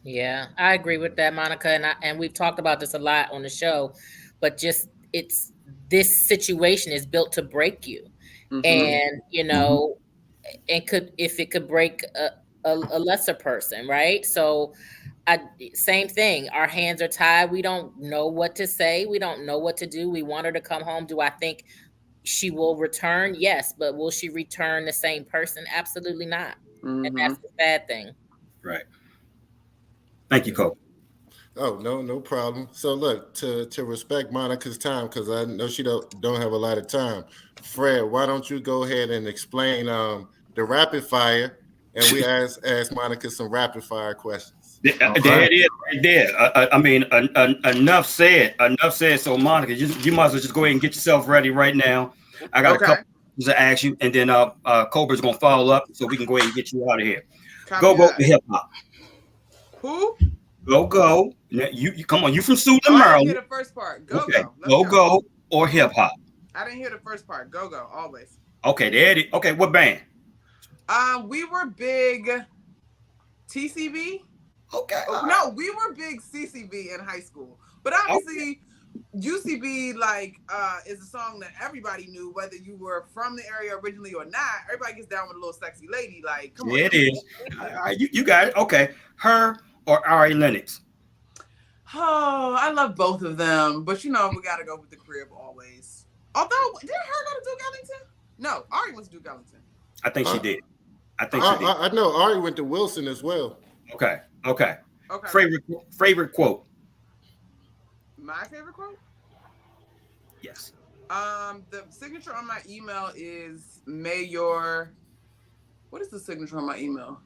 Yeah, I agree with that, Monica, and we've talked about this a lot on the show, but just this situation is built to break you. Mm-hmm. And if it could break a lesser person, right? So same thing. Our hands are tied. We don't know what to say. We don't know what to do. We want her to come home. Do I think she will return? Yes, but will she return the same person? Absolutely not. Mm-hmm. And that's the bad thing. Right. Thank you, Cole. Oh, no problem. So look, to respect Monica's time, because I know she don't have a lot of time. Fred, why don't you go ahead and explain the rapid fire, and we ask Monica some rapid fire questions. There it is, right there. Enough said. Enough said. So Monica, you might as well just go ahead and get yourself ready right now. I got a couple to ask you, and then Cobra's gonna follow up, so we can go ahead and get you out of here. Go hip hop. Who? Go. You come on. You from Suitland, Maryland? I didn't hear the first part. Go or hip hop. I didn't hear the first part. Go always. Okay, there it is. Okay, what band? We were big TCB. Okay. No, we were big CCB in high school, but obviously UCB is a song that everybody knew, whether you were from the area originally or not. Everybody gets down with a little sexy lady. Like, come on. It is. You got it. Okay, Her or Ari Lennox? Oh, I love both of them, but we gotta go with the crib always. Although, did Her go to Duke Ellington? No, Ari went to Duke Ellington. I think she did. I know Ari went to Wilson as well. Okay. Favorite quote? My favorite quote? Yes. The signature on my email is what is the signature on my email?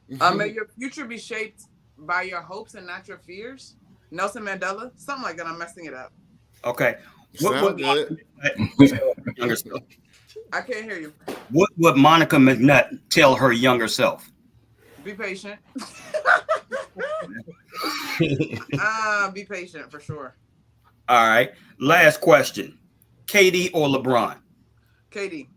May your future be shaped by your hopes and not your fears. Nelson Mandela, something like that. I'm messing it up. Okay. What good? I can't hear you. What would Monica McNutt tell her younger self? Be patient. Be patient for sure. All right. Last question. KD or LeBron? KD.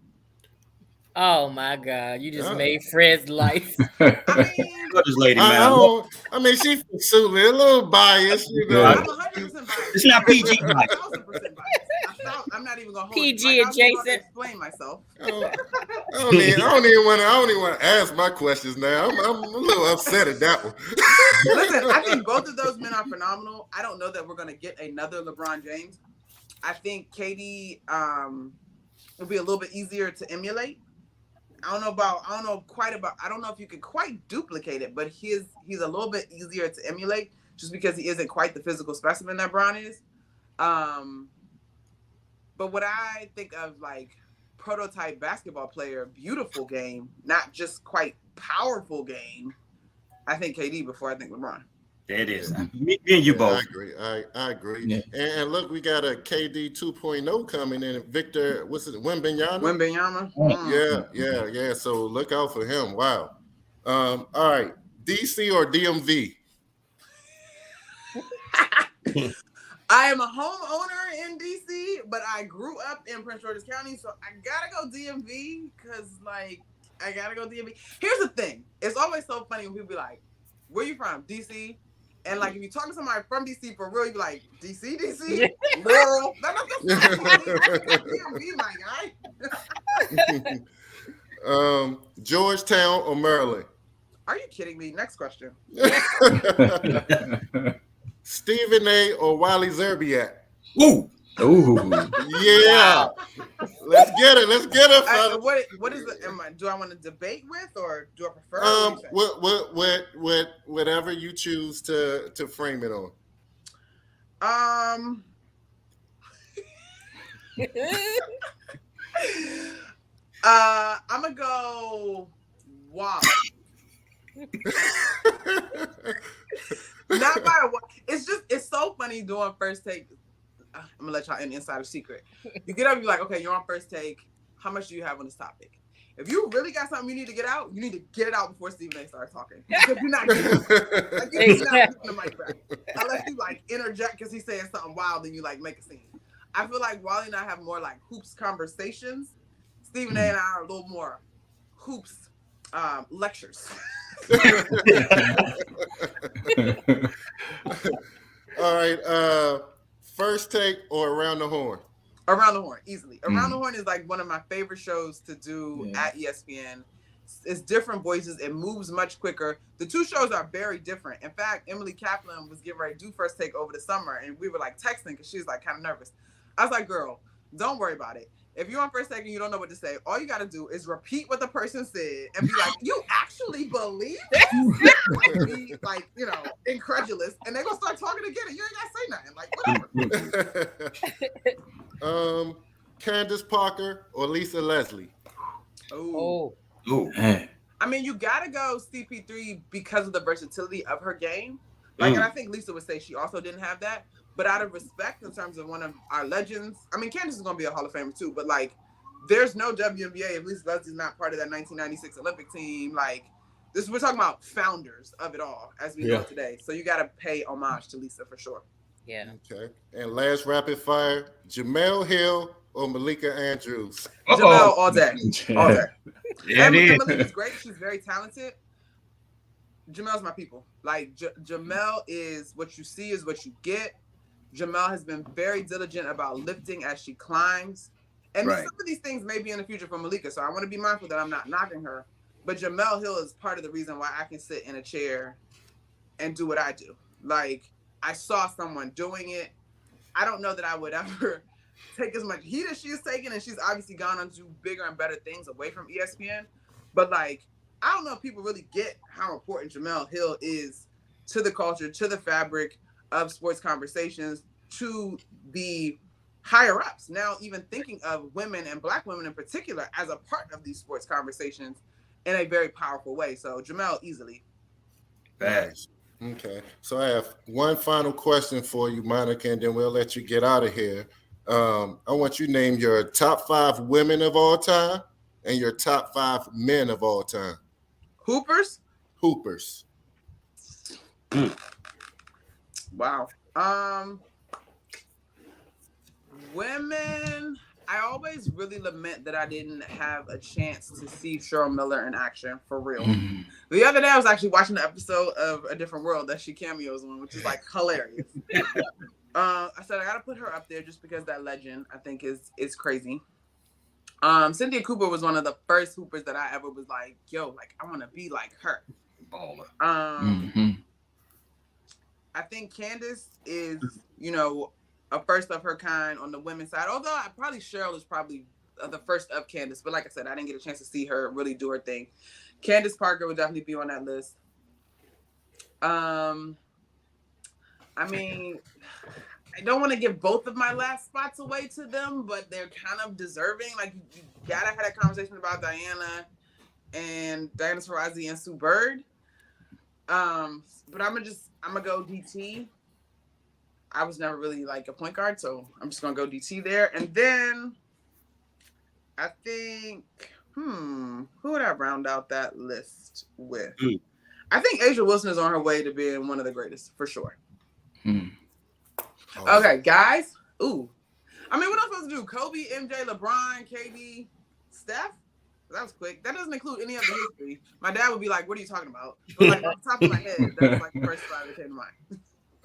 Oh my God! You just made Fred's life. I mean, This lady, man. I mean, she's a little biased, you know. I'm 100% biased. It's not PG bias. 1,000% biased. I'm not even gonna hold PG you. Like, I'm adjacent. gonna explain myself. I don't even want to ask my questions now. I'm a little upset at that one. Listen, I think both of those men are phenomenal. I don't know that we're gonna get another LeBron James. I think KD will be a little bit easier to emulate. I don't know if you could quite duplicate it, but he's a little bit easier to emulate just because he isn't quite the physical specimen that Bron is. But what I think of like prototype basketball player, beautiful game, not just quite powerful game, I think KD before I think LeBron. It is. Me and you both. I agree. I agree. Yeah. And look, we got a KD 2.0 coming in. Victor, what's it? Wembanyama? Yeah. So look out for him. Wow. All right. DC or DMV? I am a homeowner in DC, but I grew up in Prince George's County, so I gotta go DMV because, like, I gotta go DMV. Here's the thing. It's always so funny when people be like, where you from? DC? And, like, if you talk to somebody from DC for real, you be like, DC? Laurel? That's DMV, my guy. Georgetown or Maryland? Are you kidding me? Next question. Stephen A. or Wiley Zerbiak? Ooh. Yeah. Let's get it. What is the? Do I want to debate with, or do I prefer? Whatever you choose to frame it on. I'm gonna go Wally. Not by what? It's so funny doing first take. I'm gonna let y'all in the insider secret. You get up, you're like, okay, you're on first take. How much do you have on this topic? If you really got something you need to get out, you need to get it out before Stephen A. starts talking. Because you're not getting the mic back. Unless you like interject because he's saying something wild and you like make a scene. I feel like Wally and I have more like hoops conversations. Stephen A. and I are a little more hoops lectures. All right. First take or Around the Horn? Around the Horn, easily. Around the Horn is like one of my favorite shows to do at ESPN. It's different voices. It moves much quicker. The two shows are very different. In fact, Emily Kaplan was getting ready to do First Take over the summer, and we were like texting because she was like kind of nervous. I was like, girl, don't worry about it. If you're on First Take and you don't know what to say, all you got to do is repeat what the person said and be like, you actually believe this? Be like, incredulous. And they're going to start talking again and you ain't got to say nothing. Like, whatever. Candace Parker or Lisa Leslie? Oh. Man. I mean, you got to go CP3 because of the versatility of her game. Like, and I think Lisa would say she also didn't have that. But out of respect, in terms of one of our legends, I mean, Candace is going to be a Hall of Famer too. But like, there's no WNBA if Lisa Leslie's not part of that 1996 Olympic team. Like, we're talking about founders of it all as we know it today. So you got to pay homage to Lisa for sure. Yeah. Okay. And last rapid fire: Jamel Hill or Malika Andrews? Jamel all day, all day. Yeah, and Malika's great. She's very talented. Jamel's my people. Like Jamel is what you see is what you get. Jamel has been very diligent about lifting as she climbs. And some of these things may be in the future for Malika, so I want to be mindful that I'm not knocking her. But Jamel Hill is part of the reason why I can sit in a chair and do what I do. Like, I saw someone doing it. I don't know that I would ever take as much heat as she is taking, and she's obviously gone on to do bigger and better things away from ESPN. But, like, I don't know if people really get how important Jamel Hill is to the culture, to the fabric of sports conversations, to the higher ups. Now, even thinking of women and Black women in particular as a part of these sports conversations in a very powerful way. So Jamel easily. Nice. Okay. So I have one final question for you, Monica, and then we'll let you get out of here. I want you to name your top 5 women of all time and your top 5 men of all time. Hoopers? Wow. Women, I always really lament that I didn't have a chance to see Cheryl Miller in action for real. Mm-hmm. The other day, I was actually watching an episode of A Different World that she cameos on, which is like hilarious. I said I gotta put her up there just because that legend I think is crazy. Cynthia Cooper was one of the first hoopers that I ever was like, yo, like I want to be like her. Baller. I think Candace is, you know, a first of her kind on the women's side. Although Cheryl is probably the first of Candace, but like I said, I didn't get a chance to see her really do her thing. Candace Parker would definitely be on that list. I mean, I don't want to give both of my last spots away to them, but they're kind of deserving. Like you gotta have that conversation about Diana Taurasi and Sue Bird. But I'm gonna go DT. I was never really like a point guard, so I'm just gonna go DT there. And then I think, who would I round out that list with? I think Asia Wilson is on her way to being one of the greatest for sure. Okay, guys. Ooh. I mean, what else supposed to do? Kobe, MJ, LeBron, KD, Steph? That was quick. That doesn't include any of the history. My dad would be like, what are you talking about? But like off the top of my head, that was like the first five that came to mind.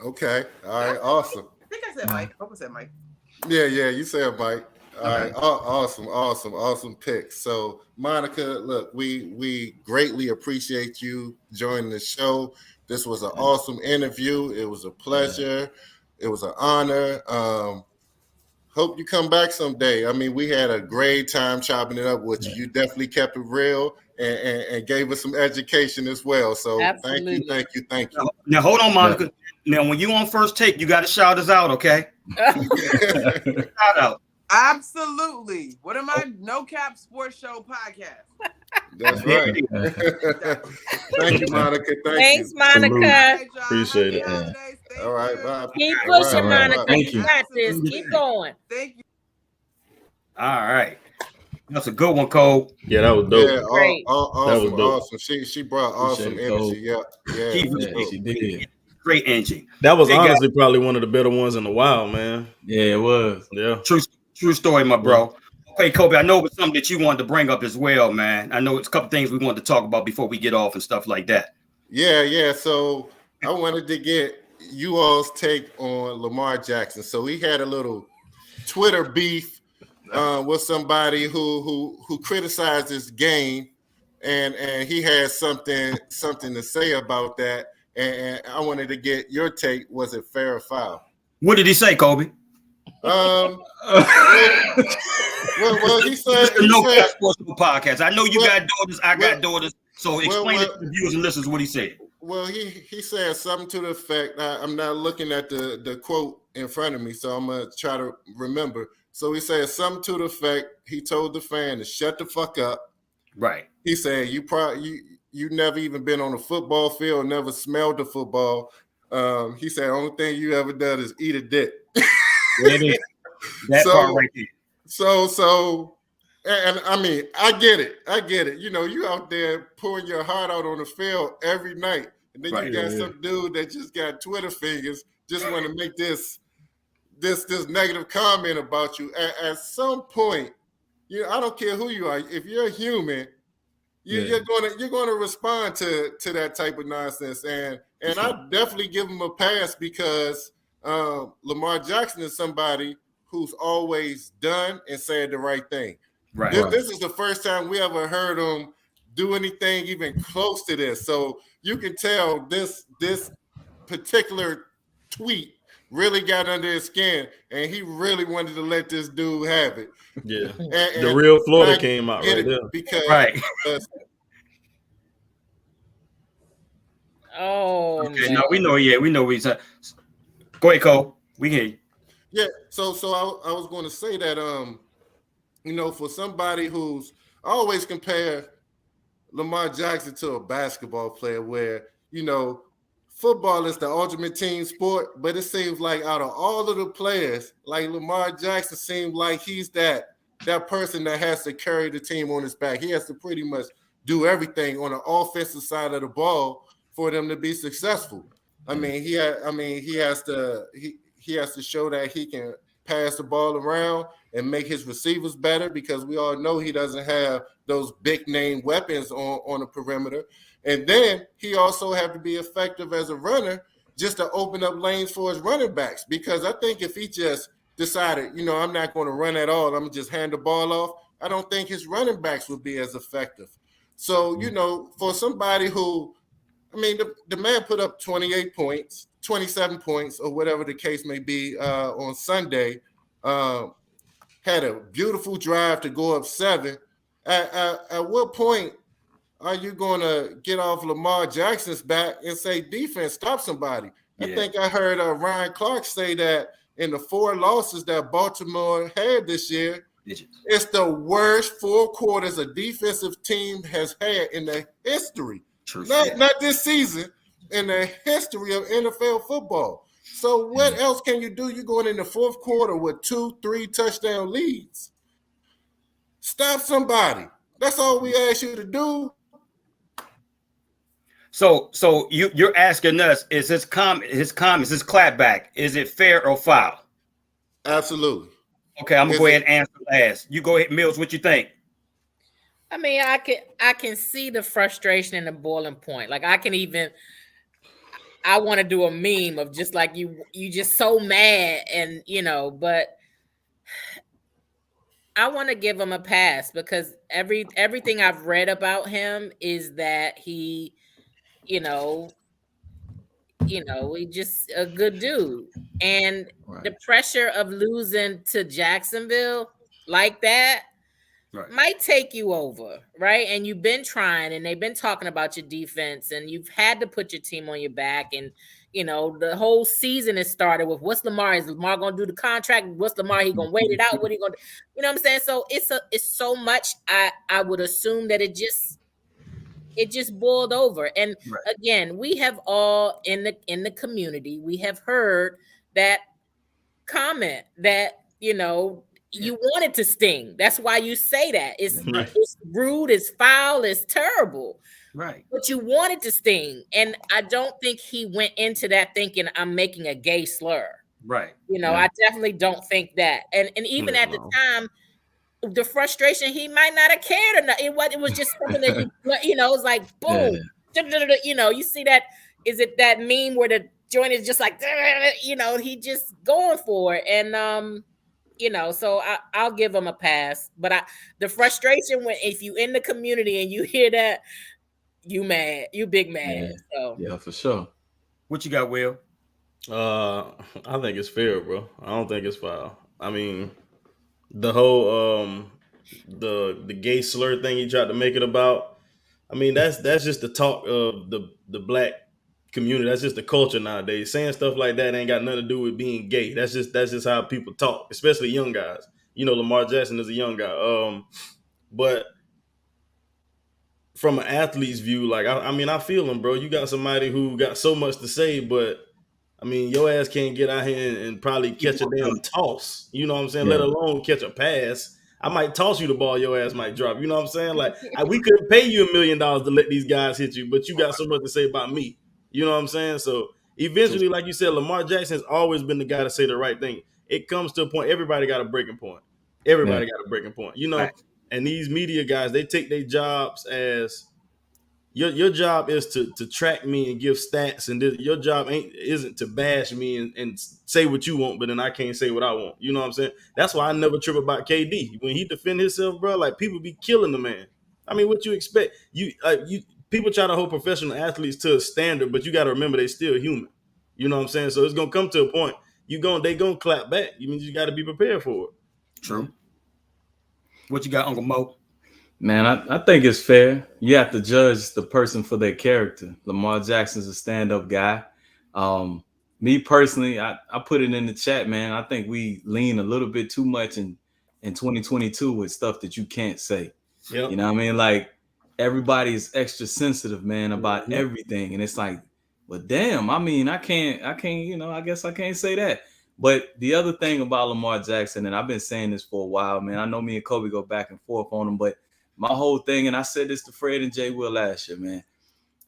Okay. All right. Awesome. I think I said Mike. I hope I said Mike. Yeah, you said Mike. All right. Awesome pick. So, Monica, look, we greatly appreciate you joining the show. This was an awesome interview. It was a pleasure. It was an honor. Hope you come back someday. I mean, we had a great time chopping it up with you. You definitely kept it real and gave us some education as well. So Absolutely. thank you. Now hold on, Monica. Now, when you on First Take, you got to shout us out, okay? Shout out. Absolutely. What am I? No Cap Sports Show podcast. That's right. Thank you, Monica. Thanks, you. Monica. Right, Appreciate it. All right, bye. Keep All pushing, right, Monica. Thank You you. got this. Keep going. Thank you. All right. That's a good one, Cole. Yeah, that was dope. Yeah, Great. awesome, That was awesome. She brought awesome Appreciate it, Cole. energy. Yeah. He was Yeah, she did. great energy. That was Hey, guys. honestly probably one of the better ones in a while, man. Yeah, it was. Yeah. True story, my bro. Okay, Kobe, I know it was something that you wanted to bring up as well, man. I know it's a couple things we wanted to talk about before we get off and stuff like that. Yeah. So I wanted to get you all's take on Lamar Jackson. So he had a little Twitter beef with somebody who criticized his game, and he had something to say about that. And I wanted to get your take. Was it fair or foul? What did he say, Kobe? Well, he said No Cap Sports Podcast. I know you got daughters. I got daughters. So explain it to the viewers and listeners what he said. Well, he said something to the effect. I'm not looking at the quote in front of me, so I'm gonna try to remember. So he said something to the effect. He told the fan to shut the fuck up. Right. He said you never even been on a football field, never smelled the football. He said only thing you ever done is eat a dick. That part right there. So, and I mean, I get it. You know, you out there pouring your heart out on the field every night, and then you got some dude that just got Twitter fingers, just want to make this negative comment about you. At some point, I don't care who you are. If you're a human, you're gonna respond to that type of nonsense. And I definitely give him a pass because Lamar Jackson is somebody who's always done and said the right thing. Right. This is the first time we ever heard him do anything even close to this. So you can tell this particular tweet really got under his skin, and he really wanted to let this dude have it. Yeah. And the real Florida came out right there. Because okay, no, we know. Yeah, we know. Go ahead, Cole. We hear you. Yeah, so I was going to say that for somebody who's always compare Lamar Jackson to a basketball player, where football is the ultimate team sport, but it seems like out of all of the players, like Lamar Jackson seems like he's that person that has to carry the team on his back. He has to pretty much do everything on the offensive side of the ball for them to be successful. I mean, he has to show that he can pass the ball around and make his receivers better, because we all know he doesn't have those big name weapons on the perimeter. And then he also have to be effective as a runner, just to open up lanes for his running backs. Because I think if he just decided, I'm not going to run at all, I'm going to just hand the ball off, I don't think his running backs would be as effective. So, for somebody who, the man put up 28 points, 27 points, or whatever the case may be on Sunday, had a beautiful drive to go up 7. At what point are you going to get off Lamar Jackson's back and say, defense, stop somebody? Yeah. I think I heard Ryan Clark say that in the 4 losses that Baltimore had this year, it's the worst 4 quarters a defensive team has had in their history. Not this season, in the history of NFL football. So what else can you do? You're going in the 4th quarter with 2-3 touchdown leads. Stop somebody. That's all we ask you to do. So you're asking us, is his comments, his clapback, is it fair or foul? Absolutely. Okay, I'm gonna go ahead and answer last. You go ahead, Mills. What you think? I can see the frustration and the boiling point. Like I want to do a meme of just like you just so mad, and but I want to give him a pass, because everything I've read about him is that he, he's just a good dude. And the pressure of losing to Jacksonville like that might take you over, right? And you've been trying, and they've been talking about your defense, and you've had to put your team on your back. And, the whole season has started with, what's Lamar? Is Lamar going to do the contract? What's Lamar? He going to wait it out? What he going to, you know what I'm saying? So it's so much. I would assume that it just boiled over. And again, we have all in the community, we have heard that comment that, you want it to sting. That's why you say that. It's rude, it's foul, it's terrible. Right. But you want it to sting. And I don't think he went into that thinking, I'm making a gay slur. Right. I definitely don't think that. And even at the time, the frustration, he might not have cared enough. It was just something that it was like boom. Yeah. You see that? Is it that meme where the joint is just like he just going for it? And so I'll give him a pass. But the frustration when if you in the community and you hear that, you mad, you big mad. So yeah, for sure. What you got, Will? I think it's fair, bro. I don't think it's foul. The whole the gay slur thing he tried to make it about. That's just the talk of the black community. That's just the culture nowadays. Saying stuff like that ain't got nothing to do with being gay. That's just how people talk, especially young guys. Lamar Jackson is a young guy. But from an athlete's view, like I feel him, bro. You got somebody who got so much to say, but your ass can't get out here and probably catch a damn toss. You know what I'm saying? Yeah. Let alone catch a pass. I might toss you the ball, your ass might drop. You know what I'm saying? Like we couldn't pay you $1 million to let these guys hit you, but you got so much to say about me. You know what I'm saying? So eventually, like you said, Lamar Jackson's always been the guy to say the right thing. It comes to a point, everybody got a breaking point. Everybody got a breaking point. Right. And these media guys, they take their jobs as your job is to track me and give stats, and your job isn't to bash me and say what you want, but then I can't say what I want. You know what I'm saying? That's why I never trip about KD. When he defend himself, bro, like people be killing the man. What you expect? People try to hold professional athletes to a standard, but you got to remember they still human. You know what I'm saying? So it's gonna come to a point they gonna clap back. You got to be prepared for it. True. What you got, Uncle Mo? Man, I think it's fair. You have to judge the person for their character. Lamar Jackson's a stand-up guy. Me personally, I put it in the chat, man. I think we lean a little bit too much in 2022 with stuff that you can't say. Yep. You know what I mean? Like everybody is extra sensitive, man, about everything. And it's like, well, damn, I can't, I guess I can't say that. But the other thing about Lamar Jackson, and I've been saying this for a while, man, I know me and Kobe go back and forth on him, but my whole thing, and I said this to Fred and Jay Will last year, man,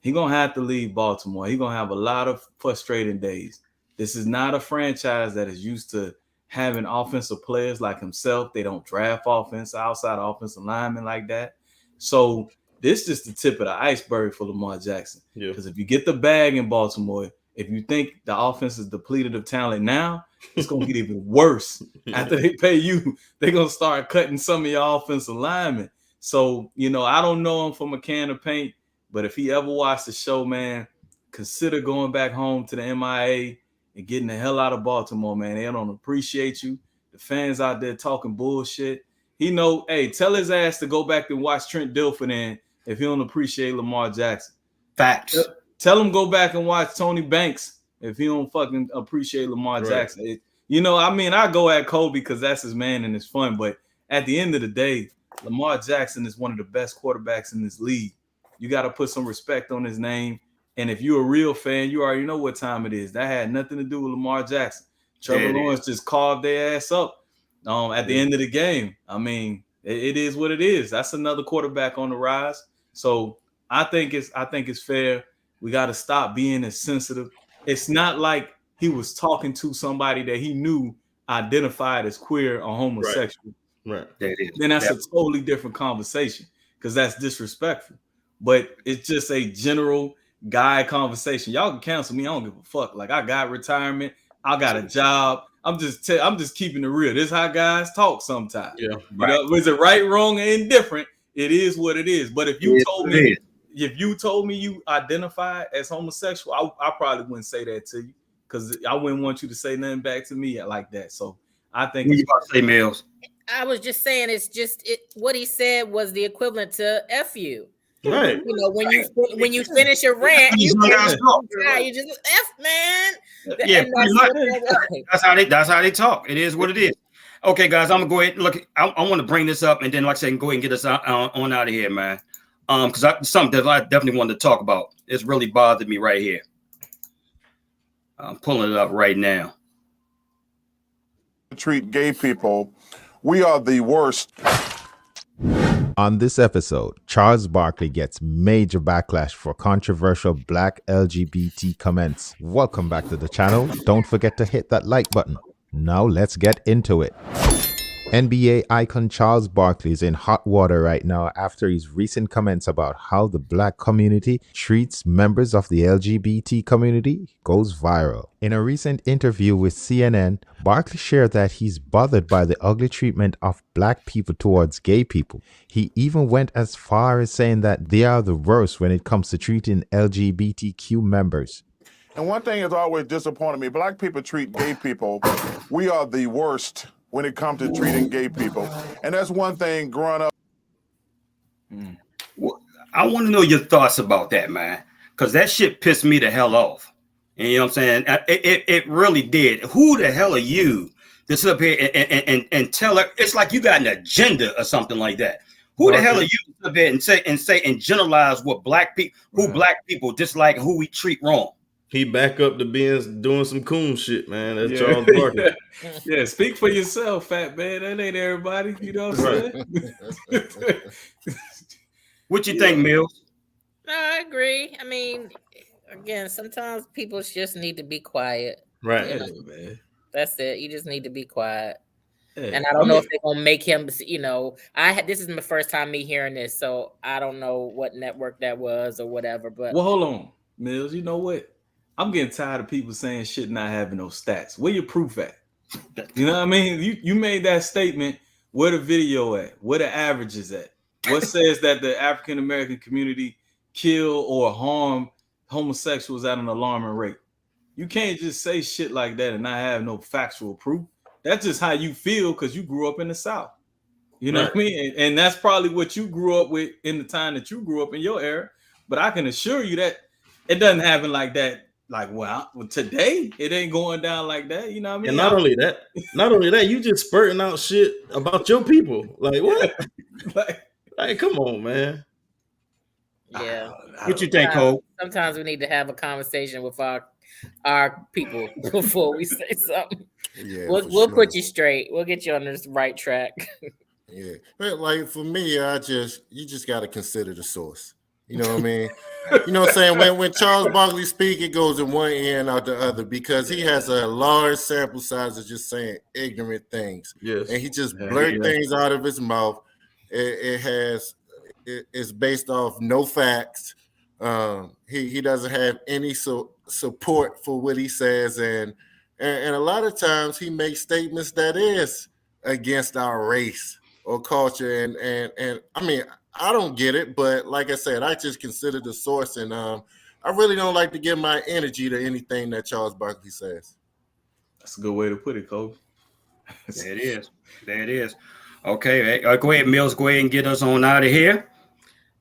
he going to have to leave Baltimore. He going to have a lot of frustrating days. This is not a franchise that is used to having offensive players like himself. They don't draft outside offensive linemen like that. So this is the tip of the iceberg for Lamar Jackson. Because if you get the bag in Baltimore, if you think the offense is depleted of talent now, it's going to get even worse. After they pay you, they're going to start cutting some of your offensive linemen. So, I don't know him from a can of paint, but if he ever watched the show, man, consider going back home to the MIA and getting the hell out of Baltimore, man. They don't appreciate you. The fans out there talking bullshit. Tell his ass to go back and watch Trent Dilfer then if he don't appreciate Lamar Jackson. Facts. Tell him go back and watch Tony Banks if he don't fucking appreciate Lamar Jackson. I go at Kobe because that's his man and it's fun. But at the end of the day, Lamar Jackson is one of the best quarterbacks in this league. You got to put some respect on his name. And if you're a real fan, you already know what time it is. That had nothing to do with Lamar Jackson. Trevor Lawrence just carved their ass up at the end of the game. I mean, it is what it is. That's another quarterback on the rise. So I think it's fair. We got to stop being as sensitive. It's not like he was talking to somebody that he knew identified as queer or homosexual. Right. Then that's a totally different conversation because that's disrespectful. But it's just a general guy conversation. Y'all can cancel me. I don't give a fuck. Like, I got retirement. I got a job. I'm just keeping it real. This is how guys talk sometimes. Yeah. Is it right, wrong, or indifferent? It is what it is. But if you told me you identify as homosexual, I probably wouldn't say that to you because I wouldn't want you to say nothing back to me like that. So I think what you about to say, Mills? I was just saying what he said was the equivalent to F you. Right. When you finish a rant, you just F, man. Yeah, that's how they talk. It is what it is. Okay, guys, I'm gonna go ahead. Look, I want to bring this up, and then, like I said, go ahead and get us on out of here, man. Because something that I definitely wanted to talk about. It's really bothered me right here. I'm pulling it up right now. Treat gay people, we are the worst. On this episode, Charles Barkley gets major backlash for controversial black LGBT comments. Welcome back to the channel. Don't forget to hit that like button. Now let's get into it. NBA icon Charles Barkley is in hot water right now after his recent comments about how the black community treats members of the LGBT community goes viral. In a recent interview with CNN, Barkley shared that he's bothered by the ugly treatment of black people towards gay people. He even went as far as saying that they are the worst when it comes to treating LGBTQ members. And one thing has always disappointed me, black people treat gay people, we are the worst when it comes to treating gay people. And that's one thing growing up. Well, I want to know your thoughts about that, man, because that shit pissed me the hell off. And you know what I'm saying? It really did. Who the hell are you to sit up here and tell her? It's like you got an agenda or something like that. Who the hell are you to sit up here and say and generalize what black people, black people dislike and who we treat wrong? He back up to being doing some coon shit, man. That's Charles Barkley. Yeah, speak for yourself, fat man. That ain't everybody. You know what I'm saying? What you think, Mills? No, I agree. I mean, again, sometimes people just need to be quiet. Right. Man. That's it. You just need to be quiet. Yeah. And I don't know if they're gonna make him. This is my first time me hearing this, so I don't know what network that was or whatever. But well, hold on, Mills. You know what? I'm getting tired of people saying shit not having no stats. Where your proof at? You know what I mean? You made that statement. Where the video at? Where the average is at? What says that the African American community kill or harm homosexuals at an alarming rate? You can't just say shit like that and not have no factual proof. That's just how you feel because you grew up in the South. You know what I mean? And that's probably what you grew up with in the time that you grew up in your era. But I can assure you that it doesn't happen like that. Like, well, today it ain't going down like that. You know what I mean? And not only that, you just spurting out shit about your people. Like, what? like, come on, man. Yeah. What you think, Cole? Sometimes we need to have a conversation with our people before we say something. Yeah, we'll put you straight. We'll get you on this right track. Yeah, but like for me, you just got to consider the source. You know what I mean? You know what I'm saying? When Charles Barkley speaks, it goes in one ear and out the other because he has a large sample size of just saying ignorant things. Yes. And he just blurt things out of his mouth. It's based off no facts. He doesn't have any support for what he says, and a lot of times he makes statements that is against our race or culture, and I mean, I don't get it, but like I said, I just consider the source, and I really don't like to give my energy to anything that Charles Barkley says. That's a good way to put it, Kobe. There it is. Okay, go ahead, Mills. Go ahead and get us on out of here.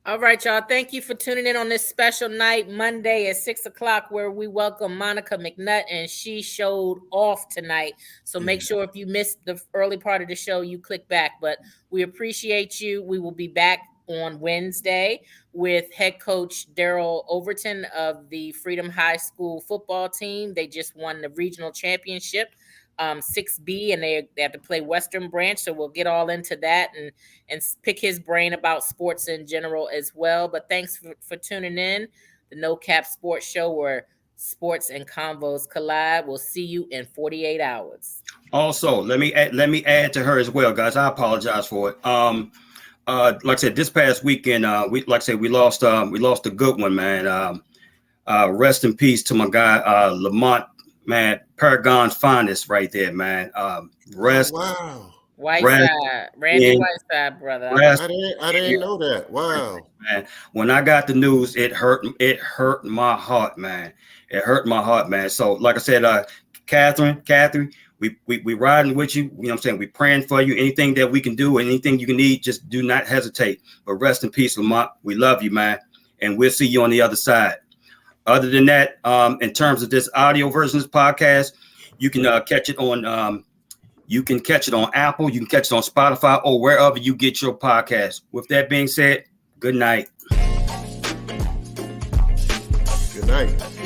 All right, y'all. Thank you for tuning in on this special night, Monday at 6:00, where we welcome Monica McNutt, and she showed off tonight. So make sure if you missed the early part of the show, you click back. But we appreciate you. We will be back on Wednesday with head coach Daryl Overton of the Freedom High School football team. They just won the regional championship. 6B, and they have to play Western Branch, so we'll get all into that and pick his brain about sports in general as well. But thanks for tuning in, the No Cap Sports Show, where sports and convos collide. We'll see you in 48 hours. Also, let me add to her as well, guys. I apologize for it. Like I said, this past weekend, we lost a good one, man. Rest in peace to my guy Lamont. Man, Paragon's finest right there, man. Rest. Wow. Randy Whiteside, brother. I didn't know that. Wow. Man, when I got the news, it hurt my heart, man. It hurt my heart, man. So, like I said, Catherine, we riding with you. You know what I'm saying? We praying for you. Anything that we can do, anything you can need, just do not hesitate. But rest in peace, Lamont. We love you, man. And we'll see you on the other side. Other than that, in terms of this audio version of this podcast, you can catch it on Apple, you can catch it on Spotify, or wherever you get your podcast. With that being said, good night. Good night.